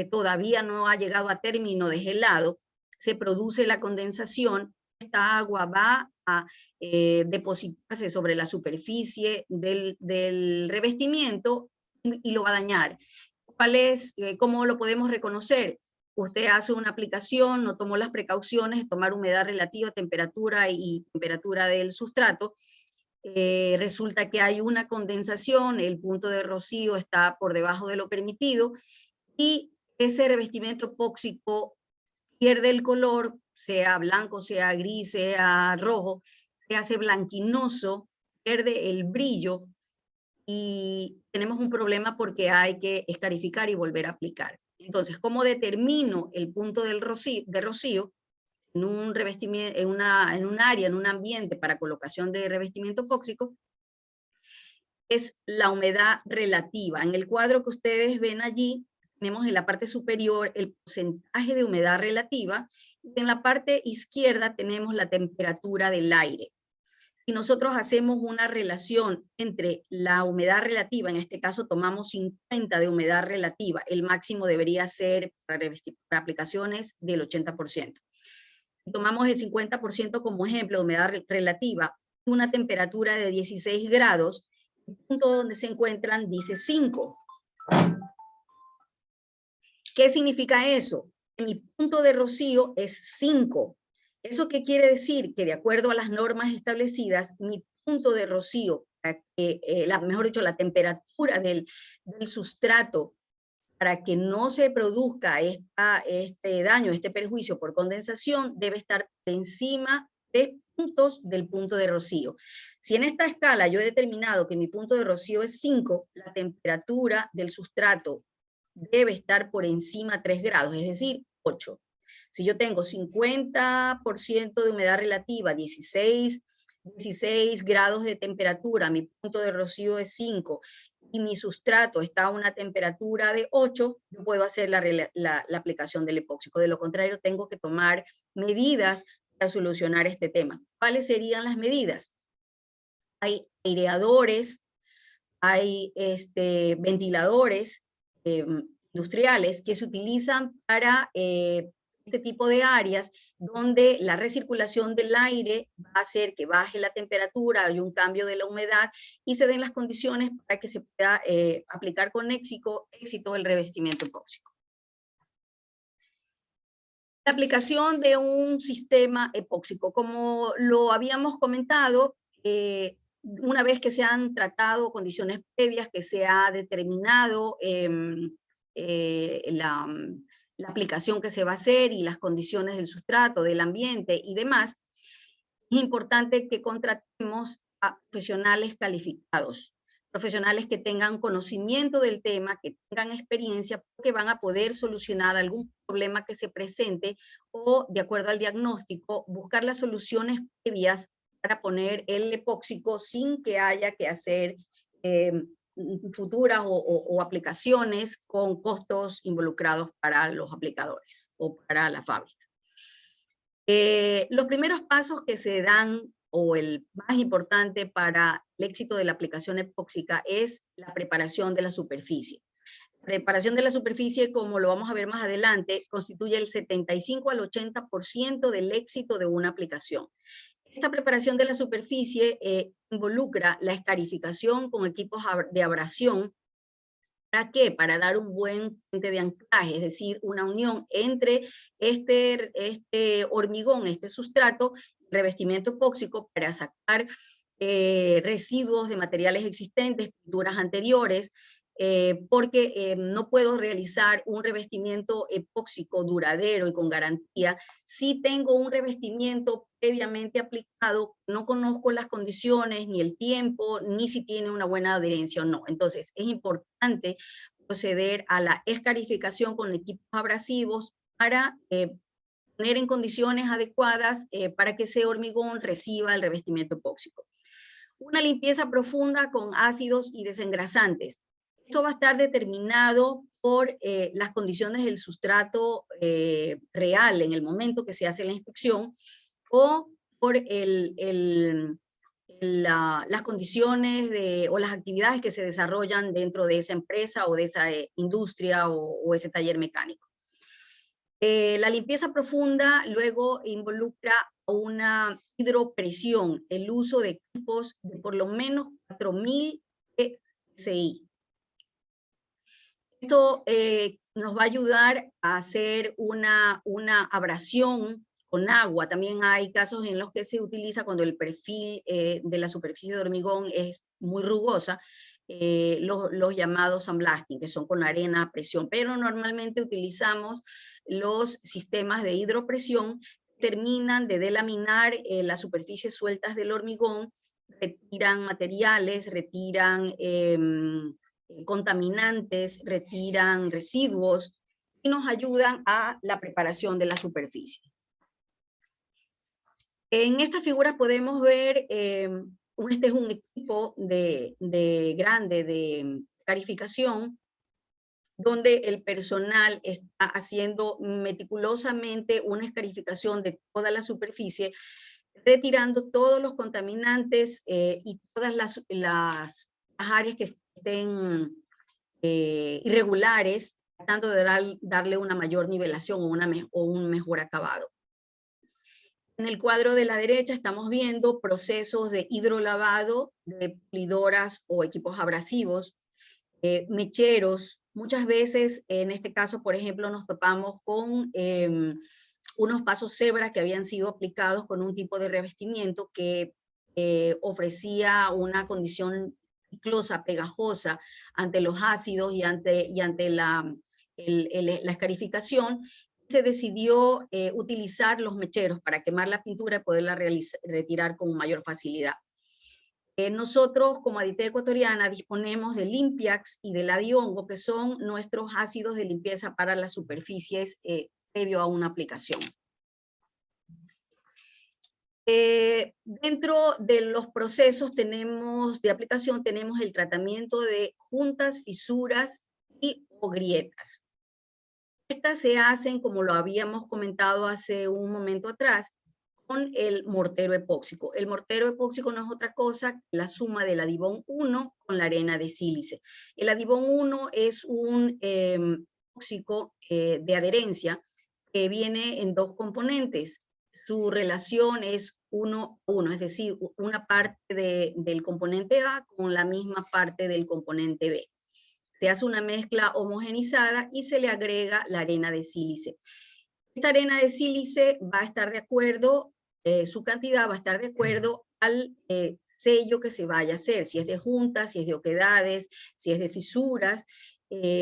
todavía no ha llegado a término de gelado, se produce la condensación, esta agua va a depositarse sobre la superficie del revestimiento y lo va a dañar. ¿Cómo lo podemos reconocer? Usted hace una aplicación, no tomó las precauciones de tomar humedad relativa, temperatura y temperatura del sustrato. Resulta que hay una condensación, el punto de rocío está por debajo de lo permitido y ese revestimiento epóxico pierde el color, sea blanco, sea gris, sea rojo, se hace blanquinoso, pierde el brillo y tenemos un problema porque hay que escarificar y volver a aplicar. Entonces, ¿cómo determino el punto de rocío? En un revestimiento, en un área, en un ambiente para colocación de revestimiento epóxico, es la humedad relativa. En el cuadro que ustedes ven allí, tenemos en la parte superior el porcentaje de humedad relativa, y en la parte izquierda tenemos la temperatura del aire. Si nosotros hacemos una relación entre la humedad relativa, en este caso tomamos 50 de humedad relativa, el máximo debería ser para aplicaciones del 80%. Tomamos el 50% como ejemplo de humedad relativa, una temperatura de 16 grados, el punto donde se encuentran dice 5. ¿Qué significa eso? Mi punto de rocío es 5. ¿Esto qué quiere decir? Que de acuerdo a las normas establecidas, mi punto de rocío, mejor dicho, la temperatura del sustrato, para que no se produzca este daño, este perjuicio por condensación, debe estar por encima de puntos del punto de rocío. Si en esta escala yo he determinado que mi punto de rocío es 5, la temperatura del sustrato debe estar por encima de 3 grados, es decir, 8. Si yo tengo 50% de humedad relativa, 16 grados de temperatura, mi punto de rocío es 5, y mi sustrato está a una temperatura de 8, yo puedo hacer la aplicación del epóxico. De lo contrario, tengo que tomar medidas para solucionar este tema. ¿Cuáles serían las medidas? Hay aireadores, hay ventiladores industriales que se utilizan para este tipo de áreas donde la recirculación del aire va a hacer que baje la temperatura, hay un cambio de la humedad y se den las condiciones para que se pueda aplicar con éxito el revestimiento epóxico. La aplicación de un sistema epóxico, como lo habíamos comentado, una vez que se han tratado condiciones previas, que se ha determinado la aplicación que se va a hacer y las condiciones del sustrato, del ambiente y demás, es importante que contratemos a profesionales calificados, profesionales que tengan conocimiento del tema, que tengan experiencia, porque van a poder solucionar algún problema que se presente o, de acuerdo al diagnóstico, buscar las soluciones previas para poner el epóxico sin que haya que hacer futuras o aplicaciones con costos involucrados para los aplicadores o para la fábrica. Los primeros pasos que se dan, o el más importante para el éxito de la aplicación epóxica, es la preparación de la superficie. La preparación de la superficie, como lo vamos a ver más adelante, constituye el 75 al 80% del éxito de una aplicación. Esta preparación de la superficie involucra la escarificación con equipos de abrasión. ¿Para qué? Para dar un buen puente de anclaje, es decir, una unión entre este hormigón, este sustrato, revestimiento epóxico, para sacar residuos de materiales existentes, pinturas anteriores, porque no puedo realizar un revestimiento epóxico duradero y con garantía si tengo un revestimiento previamente aplicado, no conozco las condiciones, ni el tiempo, ni si tiene una buena adherencia o no. Entonces, es importante proceder a la escarificación con equipos abrasivos para poner en condiciones adecuadas para que ese hormigón reciba el revestimiento epóxico. Una limpieza profunda con ácidos y desengrasantes. Esto va a estar determinado por las condiciones del sustrato real en el momento que se hace la inspección, o por las condiciones o las actividades que se desarrollan dentro de esa empresa o de esa industria o ese taller mecánico. La limpieza profunda luego involucra una hidropresión, el uso de equipos de por lo menos 4000 PSI. Esto nos va a ayudar a hacer una abrasión con agua. También hay casos en los que se utiliza cuando el perfil de la superficie de hormigón es muy rugosa, los llamados sandblasting, que son con arena a presión, pero normalmente utilizamos los sistemas de hidropresión, terminan de delaminar las superficies sueltas del hormigón, retiran materiales, retiran contaminantes, retiran residuos y nos ayudan a la preparación de la superficie. En esta figura podemos ver, este es un equipo grande de escarificación, donde el personal está haciendo meticulosamente una escarificación de toda la superficie, retirando todos los contaminantes y todas las áreas que estén irregulares, tratando de darle una mayor nivelación o un mejor acabado. En el cuadro de la derecha estamos viendo procesos de hidrolavado de pulidoras o equipos abrasivos, mecheros. Muchas veces, en este caso, por ejemplo, nos topamos con unos pasos cebra que habían sido aplicados con un tipo de revestimiento que ofrecía una condición ciclosa, pegajosa ante los ácidos y ante la escarificación. Se decidió utilizar los mecheros para quemar la pintura y poderla retirar con mayor facilidad. Nosotros, como Adité Ecuatoriana, disponemos de Limpiax y de Ladiongo, que son nuestros ácidos de limpieza para las superficies previo a una aplicación. Dentro de los procesos de aplicación tenemos el tratamiento de juntas, fisuras o grietas. Estas se hacen, como lo habíamos comentado hace un momento atrás, con el mortero epóxico. El mortero epóxico no es otra cosa que la suma del Adibón 1 con la arena de sílice. El Adibón 1 es un epóxico de adherencia que viene en dos componentes. Su relación es 1:1, es decir, una parte del componente A con la misma parte del componente B. Se hace una mezcla homogenizada y se le agrega la arena de sílice. Esta arena de sílice va a estar de acuerdo, su cantidad va a estar de acuerdo al sello que se vaya a hacer, si es de juntas, si es de oquedades, si es de fisuras,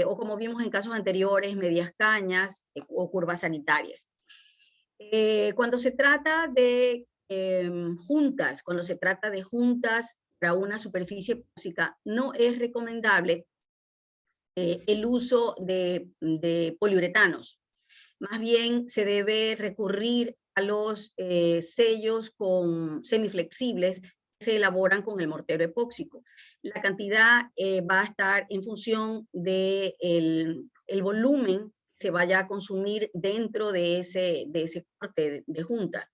o como vimos en casos anteriores, medias cañas o curvas sanitarias. Cuando se trata de juntas, para una superficie epóxica, no es recomendable el uso de poliuretanos. Más bien se debe recurrir a los sellos semiflexibles que se elaboran con el mortero epóxico. La cantidad va a estar en función del volumen que se vaya a consumir dentro de ese corte de junta.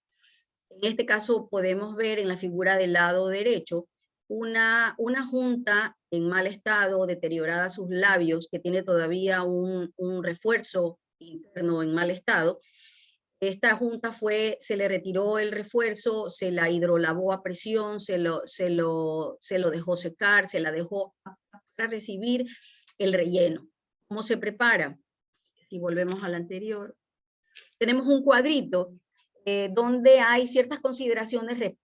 En este caso podemos ver en la figura del lado derecho una junta en mal estado, deteriorada sus labios, que tiene todavía un refuerzo interno en mal estado. Esta junta se le retiró el refuerzo, se la hidrolavó a presión, se lo dejó secar, se la dejó para recibir el relleno. ¿Cómo se prepara? Si volvemos al anterior, tenemos un cuadrito donde hay ciertas consideraciones respecto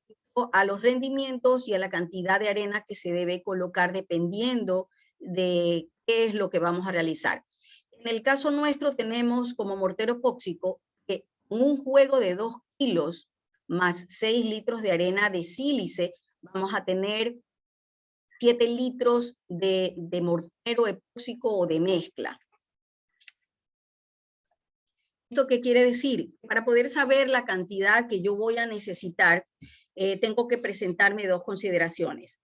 a los rendimientos y a la cantidad de arena que se debe colocar dependiendo de qué es lo que vamos a realizar. En el caso nuestro tenemos como mortero epóxico que con un juego de 2 kilos más 6 litros de arena de sílice vamos a tener 7 litros de mortero epóxico o de mezcla. ¿Esto qué quiere decir? Para poder saber la cantidad que yo voy a necesitar, tengo que presentarme dos consideraciones.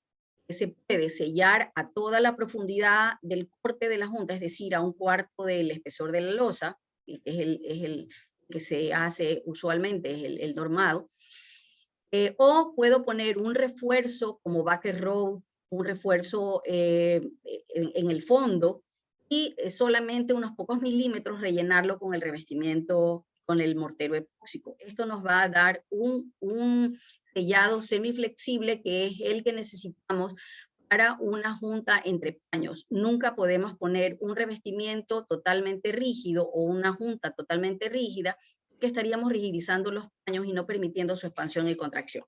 Se puede sellar a toda la profundidad del corte de la junta, es decir, a 1/4 del espesor de la losa, que es el que se hace usualmente, es el normado. O puedo poner un refuerzo como Backer Road, un refuerzo en el fondo, y solamente unos pocos milímetros rellenarlo con el revestimiento, con el mortero epóxico. Esto nos va a dar un sellado semiflexible, que es el que necesitamos para una junta entre paños. Nunca podemos poner un revestimiento totalmente rígido o una junta totalmente rígida, que estaríamos rigidizando los paños y no permitiendo su expansión y contracción.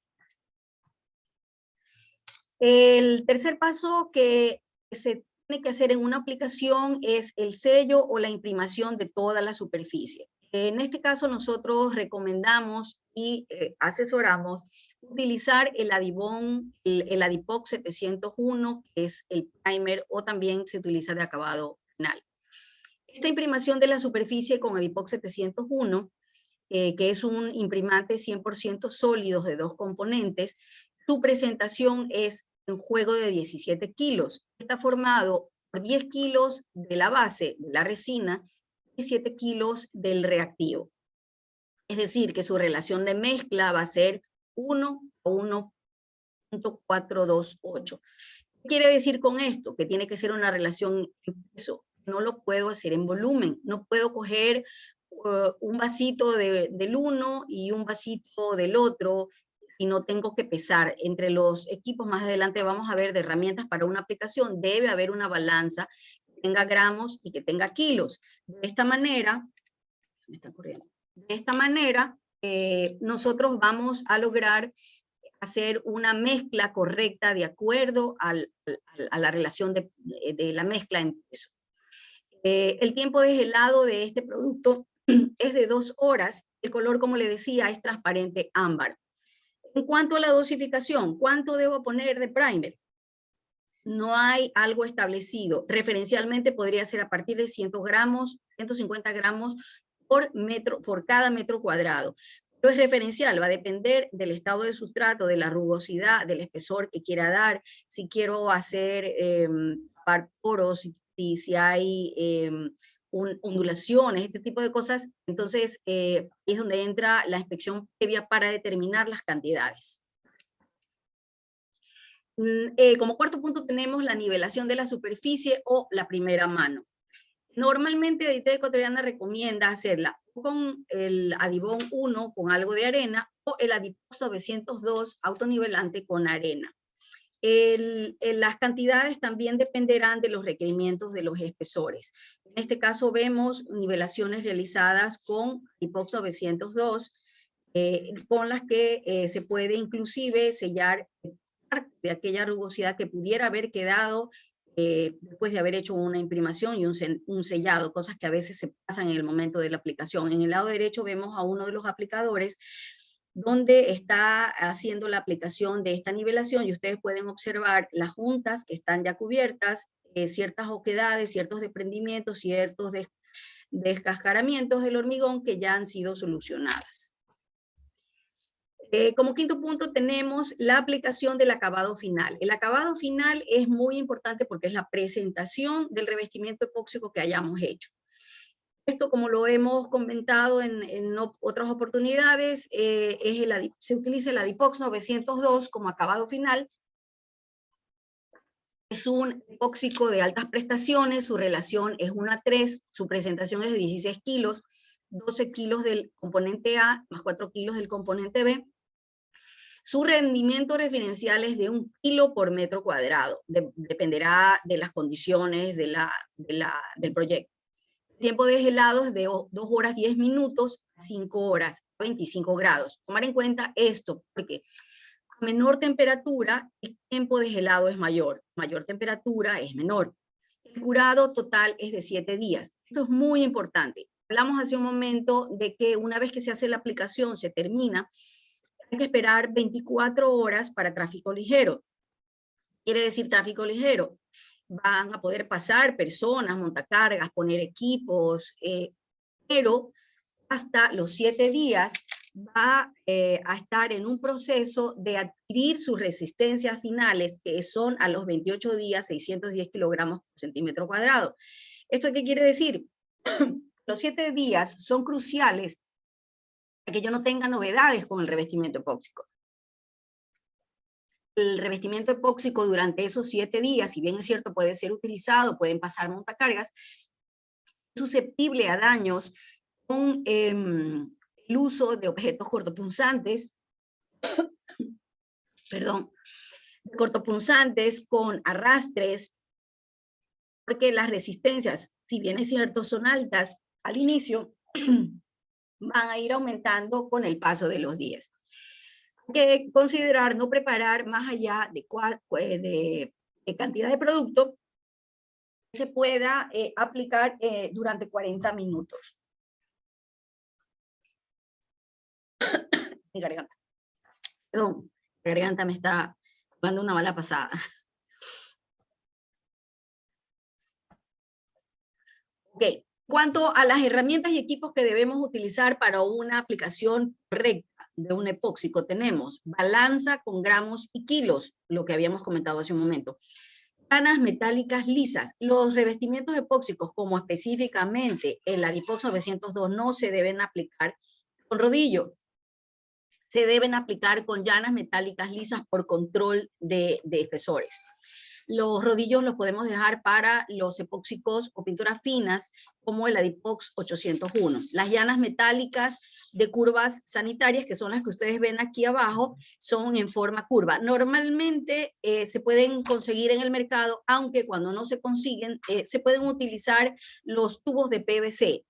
El tercer paso que se tiene que hacer en una aplicación es el sello o la imprimación de toda la superficie. En este caso nosotros recomendamos y asesoramos utilizar el Adibon, el Adipox 701, que es el primer, o también se utiliza de acabado final. Esta imprimación de la superficie con Adipox 701, que es un imprimante 100% sólido de 2 componentes, su presentación es un juego de 17 kilos. Está formado por 10 kilos de la base de la resina y 7 kilos del reactivo. Es decir, que su relación de mezcla va a ser 1 a 1.428. ¿Qué quiere decir con esto? Que tiene que ser una relación en peso. No lo puedo hacer en volumen. No puedo coger un vasito del uno y un vasito del otro, y no tengo que pesar. Entre los equipos más adelante vamos a ver de herramientas para una aplicación, debe haber una balanza que tenga gramos y que tenga kilos. De esta manera, nosotros vamos a lograr hacer una mezcla correcta de acuerdo a la relación de la mezcla en peso. El tiempo de gelado de este producto es de 2 horas. El color, como le decía, es transparente ámbar. En cuanto a la dosificación, ¿cuánto debo poner de primer? No hay algo establecido. Referencialmente podría ser a partir de 100 gramos, 150 gramos por cada metro cuadrado. Pero es referencial, va a depender del estado de sustrato, de la rugosidad, del espesor que quiera dar, si quiero hacer poros, si hay ondulaciones, este tipo de cosas. Entonces es donde entra la inspección previa para determinar las cantidades. Como cuarto punto tenemos la nivelación de la superficie o la primera mano. Normalmente Aditera Ecuatoriana recomienda hacerla con el Adibon 1 con algo de arena, o el Adipox 902 autonivelante con arena. Las cantidades también dependerán de los requerimientos de los espesores. En este caso vemos nivelaciones realizadas con Adipox 902, con las que se puede inclusive sellar parte de aquella rugosidad que pudiera haber quedado después de haber hecho una imprimación y un sellado, cosas que a veces se pasan en el momento de la aplicación. En el lado derecho vemos a uno de los aplicadores donde está haciendo la aplicación de esta nivelación, y ustedes pueden observar las juntas que están ya cubiertas, ciertas oquedades, ciertos desprendimientos, ciertos descascaramientos del hormigón que ya han sido solucionadas. Como quinto punto tenemos la aplicación del acabado final. El acabado final es muy importante porque es la presentación del revestimiento epóxico que hayamos hecho. Esto, como lo hemos comentado en otras oportunidades, se utiliza el Adipox 902 como acabado final. Es un epóxico de altas prestaciones, su relación es 1:3, su presentación es de 16 kilos, 12 kilos del componente A más 4 kilos del componente B. Su rendimiento referencial es de 1 kilo por metro cuadrado. Dependerá de las condiciones del proyecto. El tiempo de gelado es de 2 horas 10 minutos a 5 horas, 25 grados. Tomar en cuenta esto porque a menor temperatura el tiempo de gelado es mayor. Mayor temperatura es menor. El curado total es de 7 días. Esto es muy importante. Hablamos hace un momento de que una vez que se hace la aplicación, se termina, hay que esperar 24 horas para tráfico ligero. Quiere decir tráfico ligero. Van a poder pasar personas, montacargas, poner equipos, pero hasta los 7 días va a estar en un proceso de adquirir sus resistencias finales, que son a los 28 días 610 kilogramos por centímetro cuadrado. ¿Esto qué quiere decir? Los 7 días son cruciales para que yo no tenga novedades con el revestimiento epóxico. El revestimiento epóxico durante esos 7 días, si bien es cierto, puede ser utilizado, pueden pasar montacargas, es susceptible a daños con el uso de objetos cortopunzantes, perdón, cortopunzantes con arrastres, porque las resistencias, si bien es cierto, son altas al inicio, van a ir aumentando con el paso de los días. Hay que considerar no preparar más allá de cantidad de producto que se pueda aplicar durante 40 minutos. Mi garganta. Perdón, la garganta me está dando una mala pasada. Ok, cuanto a las herramientas y equipos que debemos utilizar para una aplicación correcta de un epóxico, tenemos balanza con gramos y kilos, lo que habíamos comentado hace un momento. Llanas metálicas lisas. Los revestimientos epóxicos, como específicamente el Adipox 902, no se deben aplicar con rodillo. Se deben aplicar con llanas metálicas lisas por control de espesores. Los rodillos los podemos dejar para los epóxicos o pinturas finas, como el Adipox 801. Las llanas metálicas de curvas sanitarias, que son las que ustedes ven aquí abajo, son en forma curva. Normalmente se pueden conseguir en el mercado, aunque cuando no se consiguen, se pueden utilizar los tubos de PVC.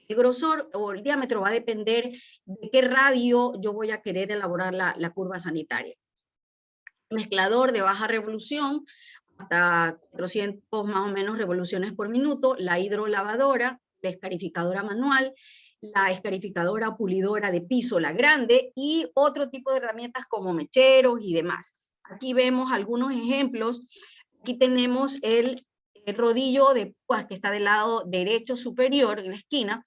El grosor o el diámetro va a depender de qué radio yo voy a querer elaborar la curva sanitaria. Mezclador de baja revolución, hasta 400 más o menos revoluciones por minuto, la hidrolavadora, la escarificadora manual, la escarificadora o pulidora de piso, la grande, y otro tipo de herramientas como mecheros y demás. Aquí vemos algunos ejemplos. Aquí tenemos el rodillo de púas que está del lado derecho superior en la esquina.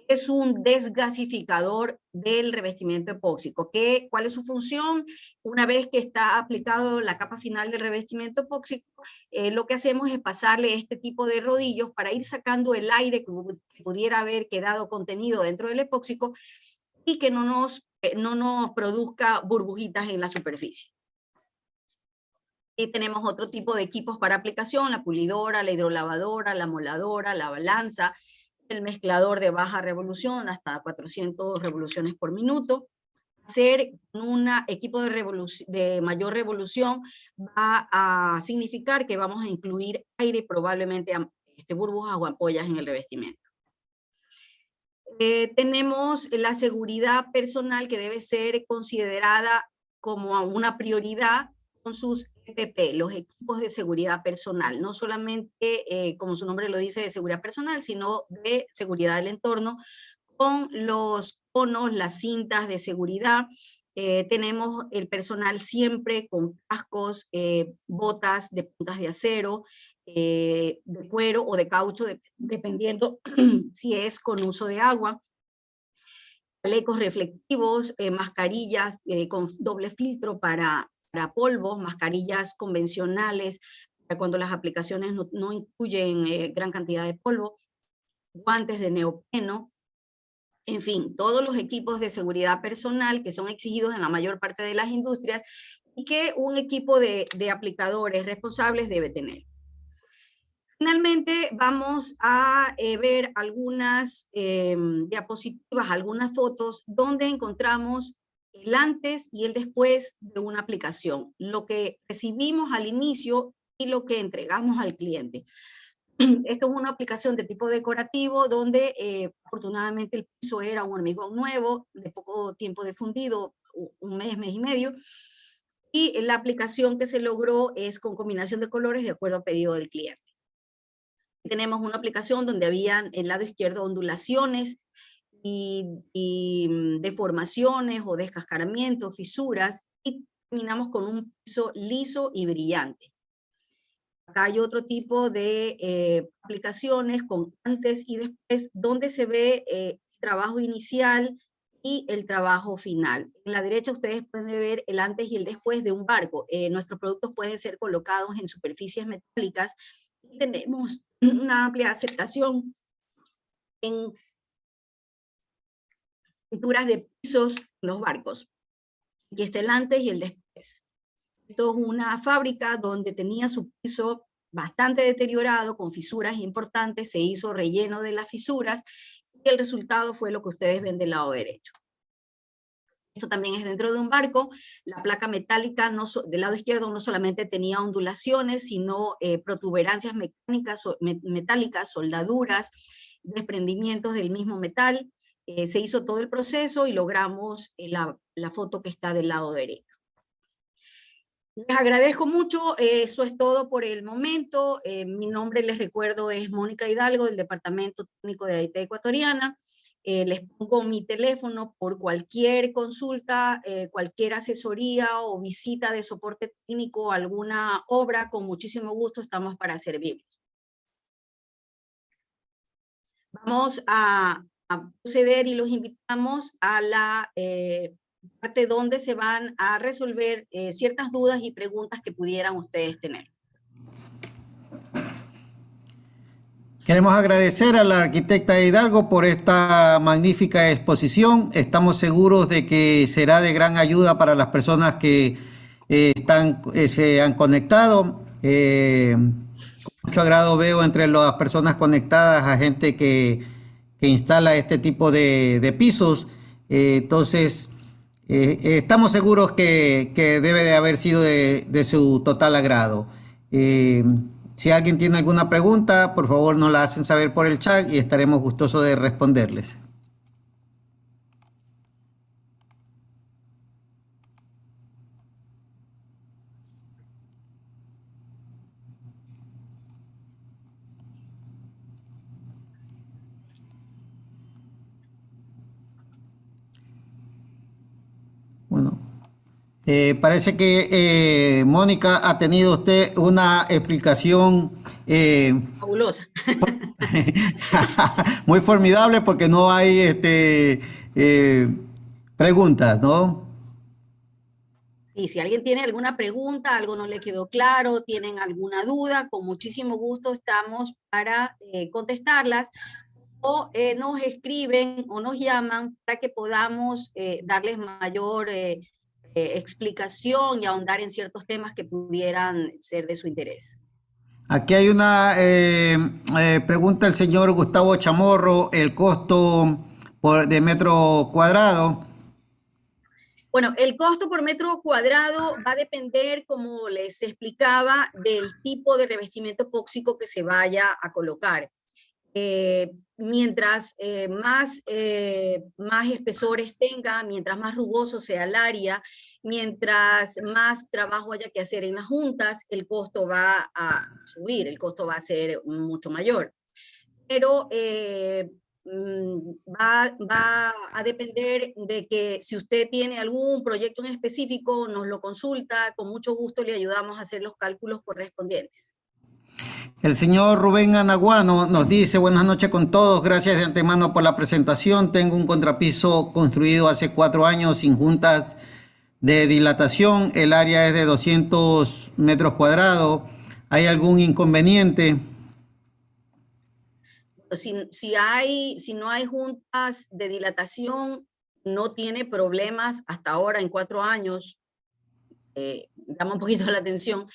Es un desgasificador del revestimiento epóxico. ¿Cuál es su función? Una vez que está aplicado la capa final del revestimiento epóxico, lo que hacemos es pasarle este tipo de rodillos para ir sacando el aire que pudiera haber quedado contenido dentro del epóxico y que no nos produzca burbujitas en la superficie. Y tenemos otro tipo de equipos para aplicación: la pulidora, la hidrolavadora, la moladora, la balanza, el mezclador de baja revolución, hasta 400 revoluciones por minuto. Hacer un equipo de mayor revolución va a significar que vamos a incluir aire, probablemente burbujas o ampollas en el revestimiento. Tenemos la seguridad personal, que debe ser considerada como una prioridad con sus EPP, los equipos de seguridad personal, no solamente, como su nombre lo dice, de seguridad personal, sino de seguridad del entorno, con los conos, las cintas de seguridad. Tenemos el personal siempre con cascos, botas de puntas de acero, de cuero o de caucho, dependiendo si es con uso de agua. Chalecos reflectivos, mascarillas con doble filtro para polvos, mascarillas convencionales para cuando las aplicaciones no incluyen gran cantidad de polvo, guantes de neopreno, en fin, todos los equipos de seguridad personal que son exigidos en la mayor parte de las industrias y que un equipo de aplicadores responsables debe tener. Finalmente, vamos a ver algunas diapositivas, algunas fotos donde encontramos el antes y el después de una aplicación, lo que recibimos al inicio y lo que entregamos al cliente. Esto es una aplicación de tipo decorativo donde afortunadamente el piso era un hormigón nuevo, de poco tiempo de fundido, un mes, mes y medio, y la aplicación que se logró es con combinación de colores de acuerdo a pedido del cliente. Tenemos una aplicación donde habían en el lado izquierdo ondulaciones y deformaciones o descascaramientos, fisuras, y terminamos con un piso liso y brillante. Acá hay otro tipo de aplicaciones con antes y después, donde se ve el trabajo inicial y el trabajo final. En la derecha ustedes pueden ver el antes y el después de un barco. Nuestros productos pueden ser colocados en superficies metálicas y tenemos una amplia aceptación en pinturas de pisos en los barcos. Aquí está el antes y el después. Esto es una fábrica donde tenía su piso bastante deteriorado, con fisuras importantes, se hizo relleno de las fisuras, y el resultado fue lo que ustedes ven del lado derecho. Esto también es dentro de un barco. La placa metálica del lado izquierdo no solamente tenía ondulaciones, sino protuberancias metálicas, soldaduras, desprendimientos del mismo metal. Se hizo todo el proceso y logramos la foto que está del lado derecho. Les agradezco mucho, eso es todo por el momento. Mi nombre, les recuerdo, es Mónica Hidalgo, del Departamento Técnico de AIT Ecuatoriana. Les pongo mi teléfono por cualquier consulta, cualquier asesoría o visita de soporte técnico, alguna obra, con muchísimo gusto estamos para servirles. Vamos a proceder y los invitamos a la parte donde se van a resolver ciertas dudas y preguntas que pudieran ustedes tener. Queremos agradecer a la arquitecta Hidalgo por esta magnífica exposición. Estamos seguros de que será de gran ayuda para las personas que se han conectado. Con mucho agrado veo entre las personas conectadas a gente que instala este tipo de pisos. Entonces, estamos seguros que debe de haber sido de su total agrado. Si alguien tiene alguna pregunta, por favor nos la hacen saber por el chat y estaremos gustosos de responderles. Bueno, parece que Mónica, ha tenido usted una explicación Fabulosa. muy formidable, porque no hay preguntas, ¿no? Y si alguien tiene alguna pregunta, algo no le quedó claro, tienen alguna duda, con muchísimo gusto estamos para contestarlas, o nos escriben o nos llaman para que podamos darles mayor explicación y ahondar en ciertos temas que pudieran ser de su interés. Aquí hay una pregunta del señor Gustavo Chamorro: el costo de metro cuadrado. Bueno, el costo por metro cuadrado va a depender, como les explicaba, del tipo de revestimiento epóxico que se vaya a colocar. Mientras más espesores tenga, mientras más rugoso sea el área, mientras más trabajo haya que hacer en las juntas, el costo va a subir, el costo va a ser mucho mayor. Pero va a depender de que, si usted tiene algún proyecto en específico, nos lo consulta, con mucho gusto le ayudamos a hacer los cálculos correspondientes. El señor Rubén Anaguano nos dice: buenas noches con todos, gracias de antemano por la presentación. Tengo un contrapiso construido hace 4 años sin juntas de dilatación. El área es de 200 metros cuadrados. ¿Hay algún inconveniente? Si no hay juntas de dilatación, no tiene problemas hasta ahora en 4 años. Llama un poquito la atención.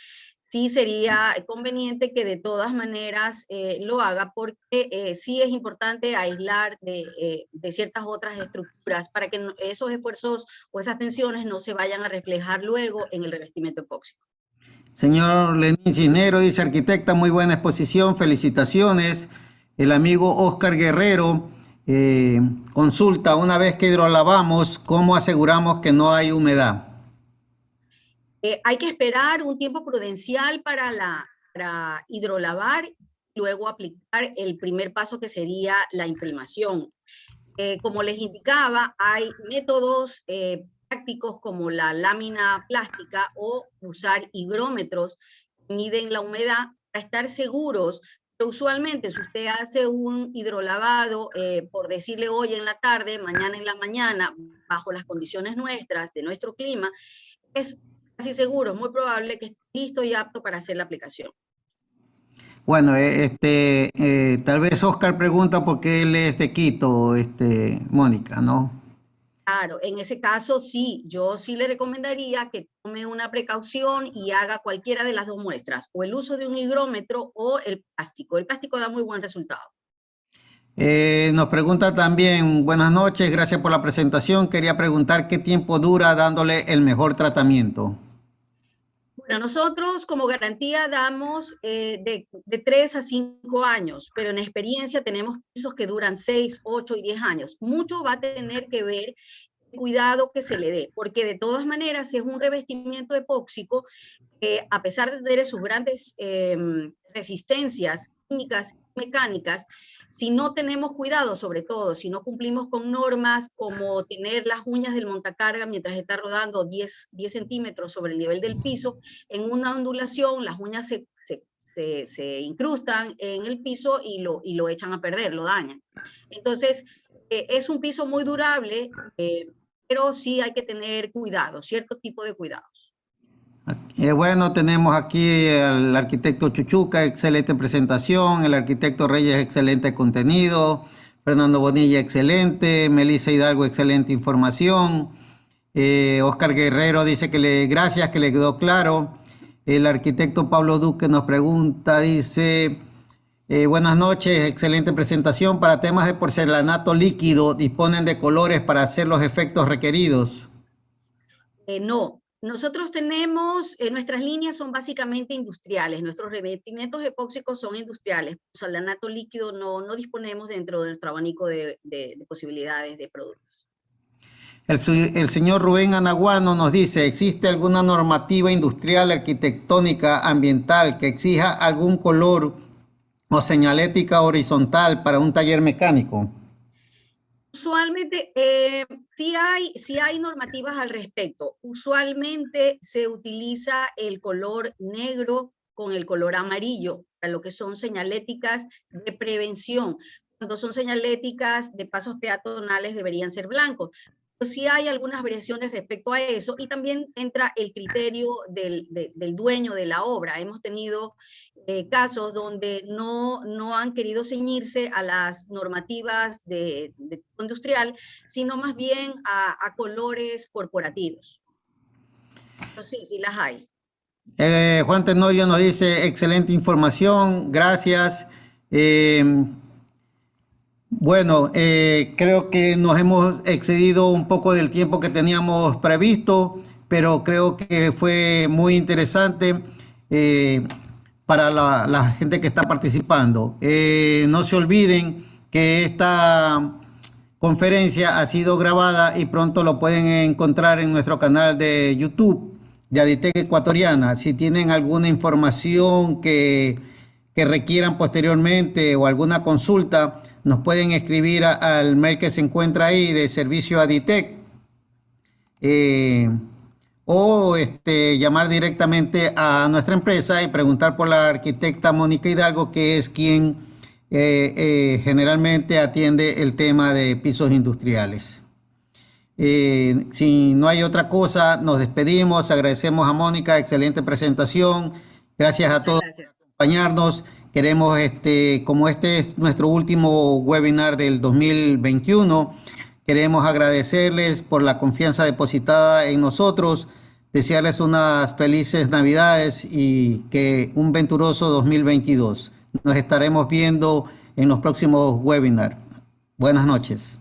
Sí sería conveniente que de todas maneras lo haga, porque sí es importante aislar de ciertas otras estructuras para que esos esfuerzos o esas tensiones no se vayan a reflejar luego en el revestimiento epóxico. Señor Lenín Cisnero dice: arquitecta, muy buena exposición, felicitaciones. El amigo Oscar Guerrero consulta: una vez que hidrolavamos, ¿cómo aseguramos que no hay humedad? Hay que esperar un tiempo prudencial para hidrolavar, luego aplicar el primer paso, que sería la imprimación. Como les indicaba, hay métodos prácticos como la lámina plástica o usar higrómetros que miden la humedad para estar seguros. Pero usualmente si usted hace un hidrolavado, por decirle hoy en la tarde, mañana en la mañana, bajo las condiciones nuestras, de nuestro clima, es casi seguro, es muy probable que esté listo y apto para hacer la aplicación. Bueno, tal vez Oscar pregunta por qué él es de Quito, Mónica, ¿no? Claro, en ese caso sí, yo sí le recomendaría que tome una precaución y haga cualquiera de las dos muestras, o el uso de un higrómetro o el plástico. El plástico da muy buen resultado. Nos pregunta también, buenas noches, gracias por la presentación. Quería preguntar qué tiempo dura dándole el mejor tratamiento. Bueno, nosotros como garantía damos de 3 a 5 años, pero en experiencia tenemos pisos que duran 6, 8 y 10 años. Mucho va a tener que ver el cuidado que se le dé, porque de todas maneras es un revestimiento epóxico que a pesar de tener sus grandes resistencias químicas y mecánicas, si no tenemos cuidado, sobre todo, si no cumplimos con normas como tener las uñas del montacarga mientras está rodando 10 centímetros sobre el nivel del piso, en una ondulación las uñas se incrustan en el piso y lo echan a perder, lo dañan. Entonces, es un piso muy durable, pero sí hay que tener cuidado, cierto tipo de cuidados. Bueno, tenemos aquí al arquitecto Chuchuca, excelente presentación, el arquitecto Reyes, excelente contenido, Fernando Bonilla, excelente, Melissa Hidalgo, excelente información, Oscar Guerrero dice que gracias, que le quedó claro, el arquitecto Pablo Duque nos pregunta, dice, buenas noches, excelente presentación, para temas de porcelanato líquido, ¿disponen de colores para hacer los efectos requeridos? No. Nosotros tenemos, nuestras líneas son básicamente industriales, nuestros revestimientos epóxicos son industriales, porcelanato líquido no disponemos dentro de nuestro abanico de posibilidades de productos. El señor Rubén Anaguano nos dice, ¿existe alguna normativa industrial, arquitectónica, ambiental que exija algún color o señalética horizontal para un taller mecánico? Usualmente, sí hay normativas al respecto. Usualmente se utiliza el color negro con el color amarillo para lo que son señaléticas de prevención. Cuando son señaléticas de pasos peatonales deberían ser blancos. Pero sí hay algunas variaciones respecto a eso y también entra el criterio del dueño de la obra. Hemos tenido casos donde no han querido ceñirse a las normativas de industrial, sino más bien a colores corporativos. Entonces, sí las hay. Juan Tenorio nos dice, excelente información, gracias. Bueno, creo que nos hemos excedido un poco del tiempo que teníamos previsto, pero creo que fue muy interesante para la gente que está participando. No se olviden que esta conferencia ha sido grabada y pronto lo pueden encontrar en nuestro canal de YouTube de Aditec Ecuatoriana. Si tienen alguna información que requieran posteriormente o alguna consulta, nos pueden escribir al mail que se encuentra ahí de servicio Aditec o llamar directamente a nuestra empresa y preguntar por la arquitecta Mónica Hidalgo, que es quien generalmente atiende el tema de pisos industriales. Si no hay otra cosa, nos despedimos. Agradecemos a Mónica, excelente presentación. Gracias a todos por acompañarnos. Queremos, como este es nuestro último webinar del 2021, queremos agradecerles por la confianza depositada en nosotros, desearles unas felices Navidades y que un venturoso 2022. Nos estaremos viendo en los próximos webinars. Buenas noches.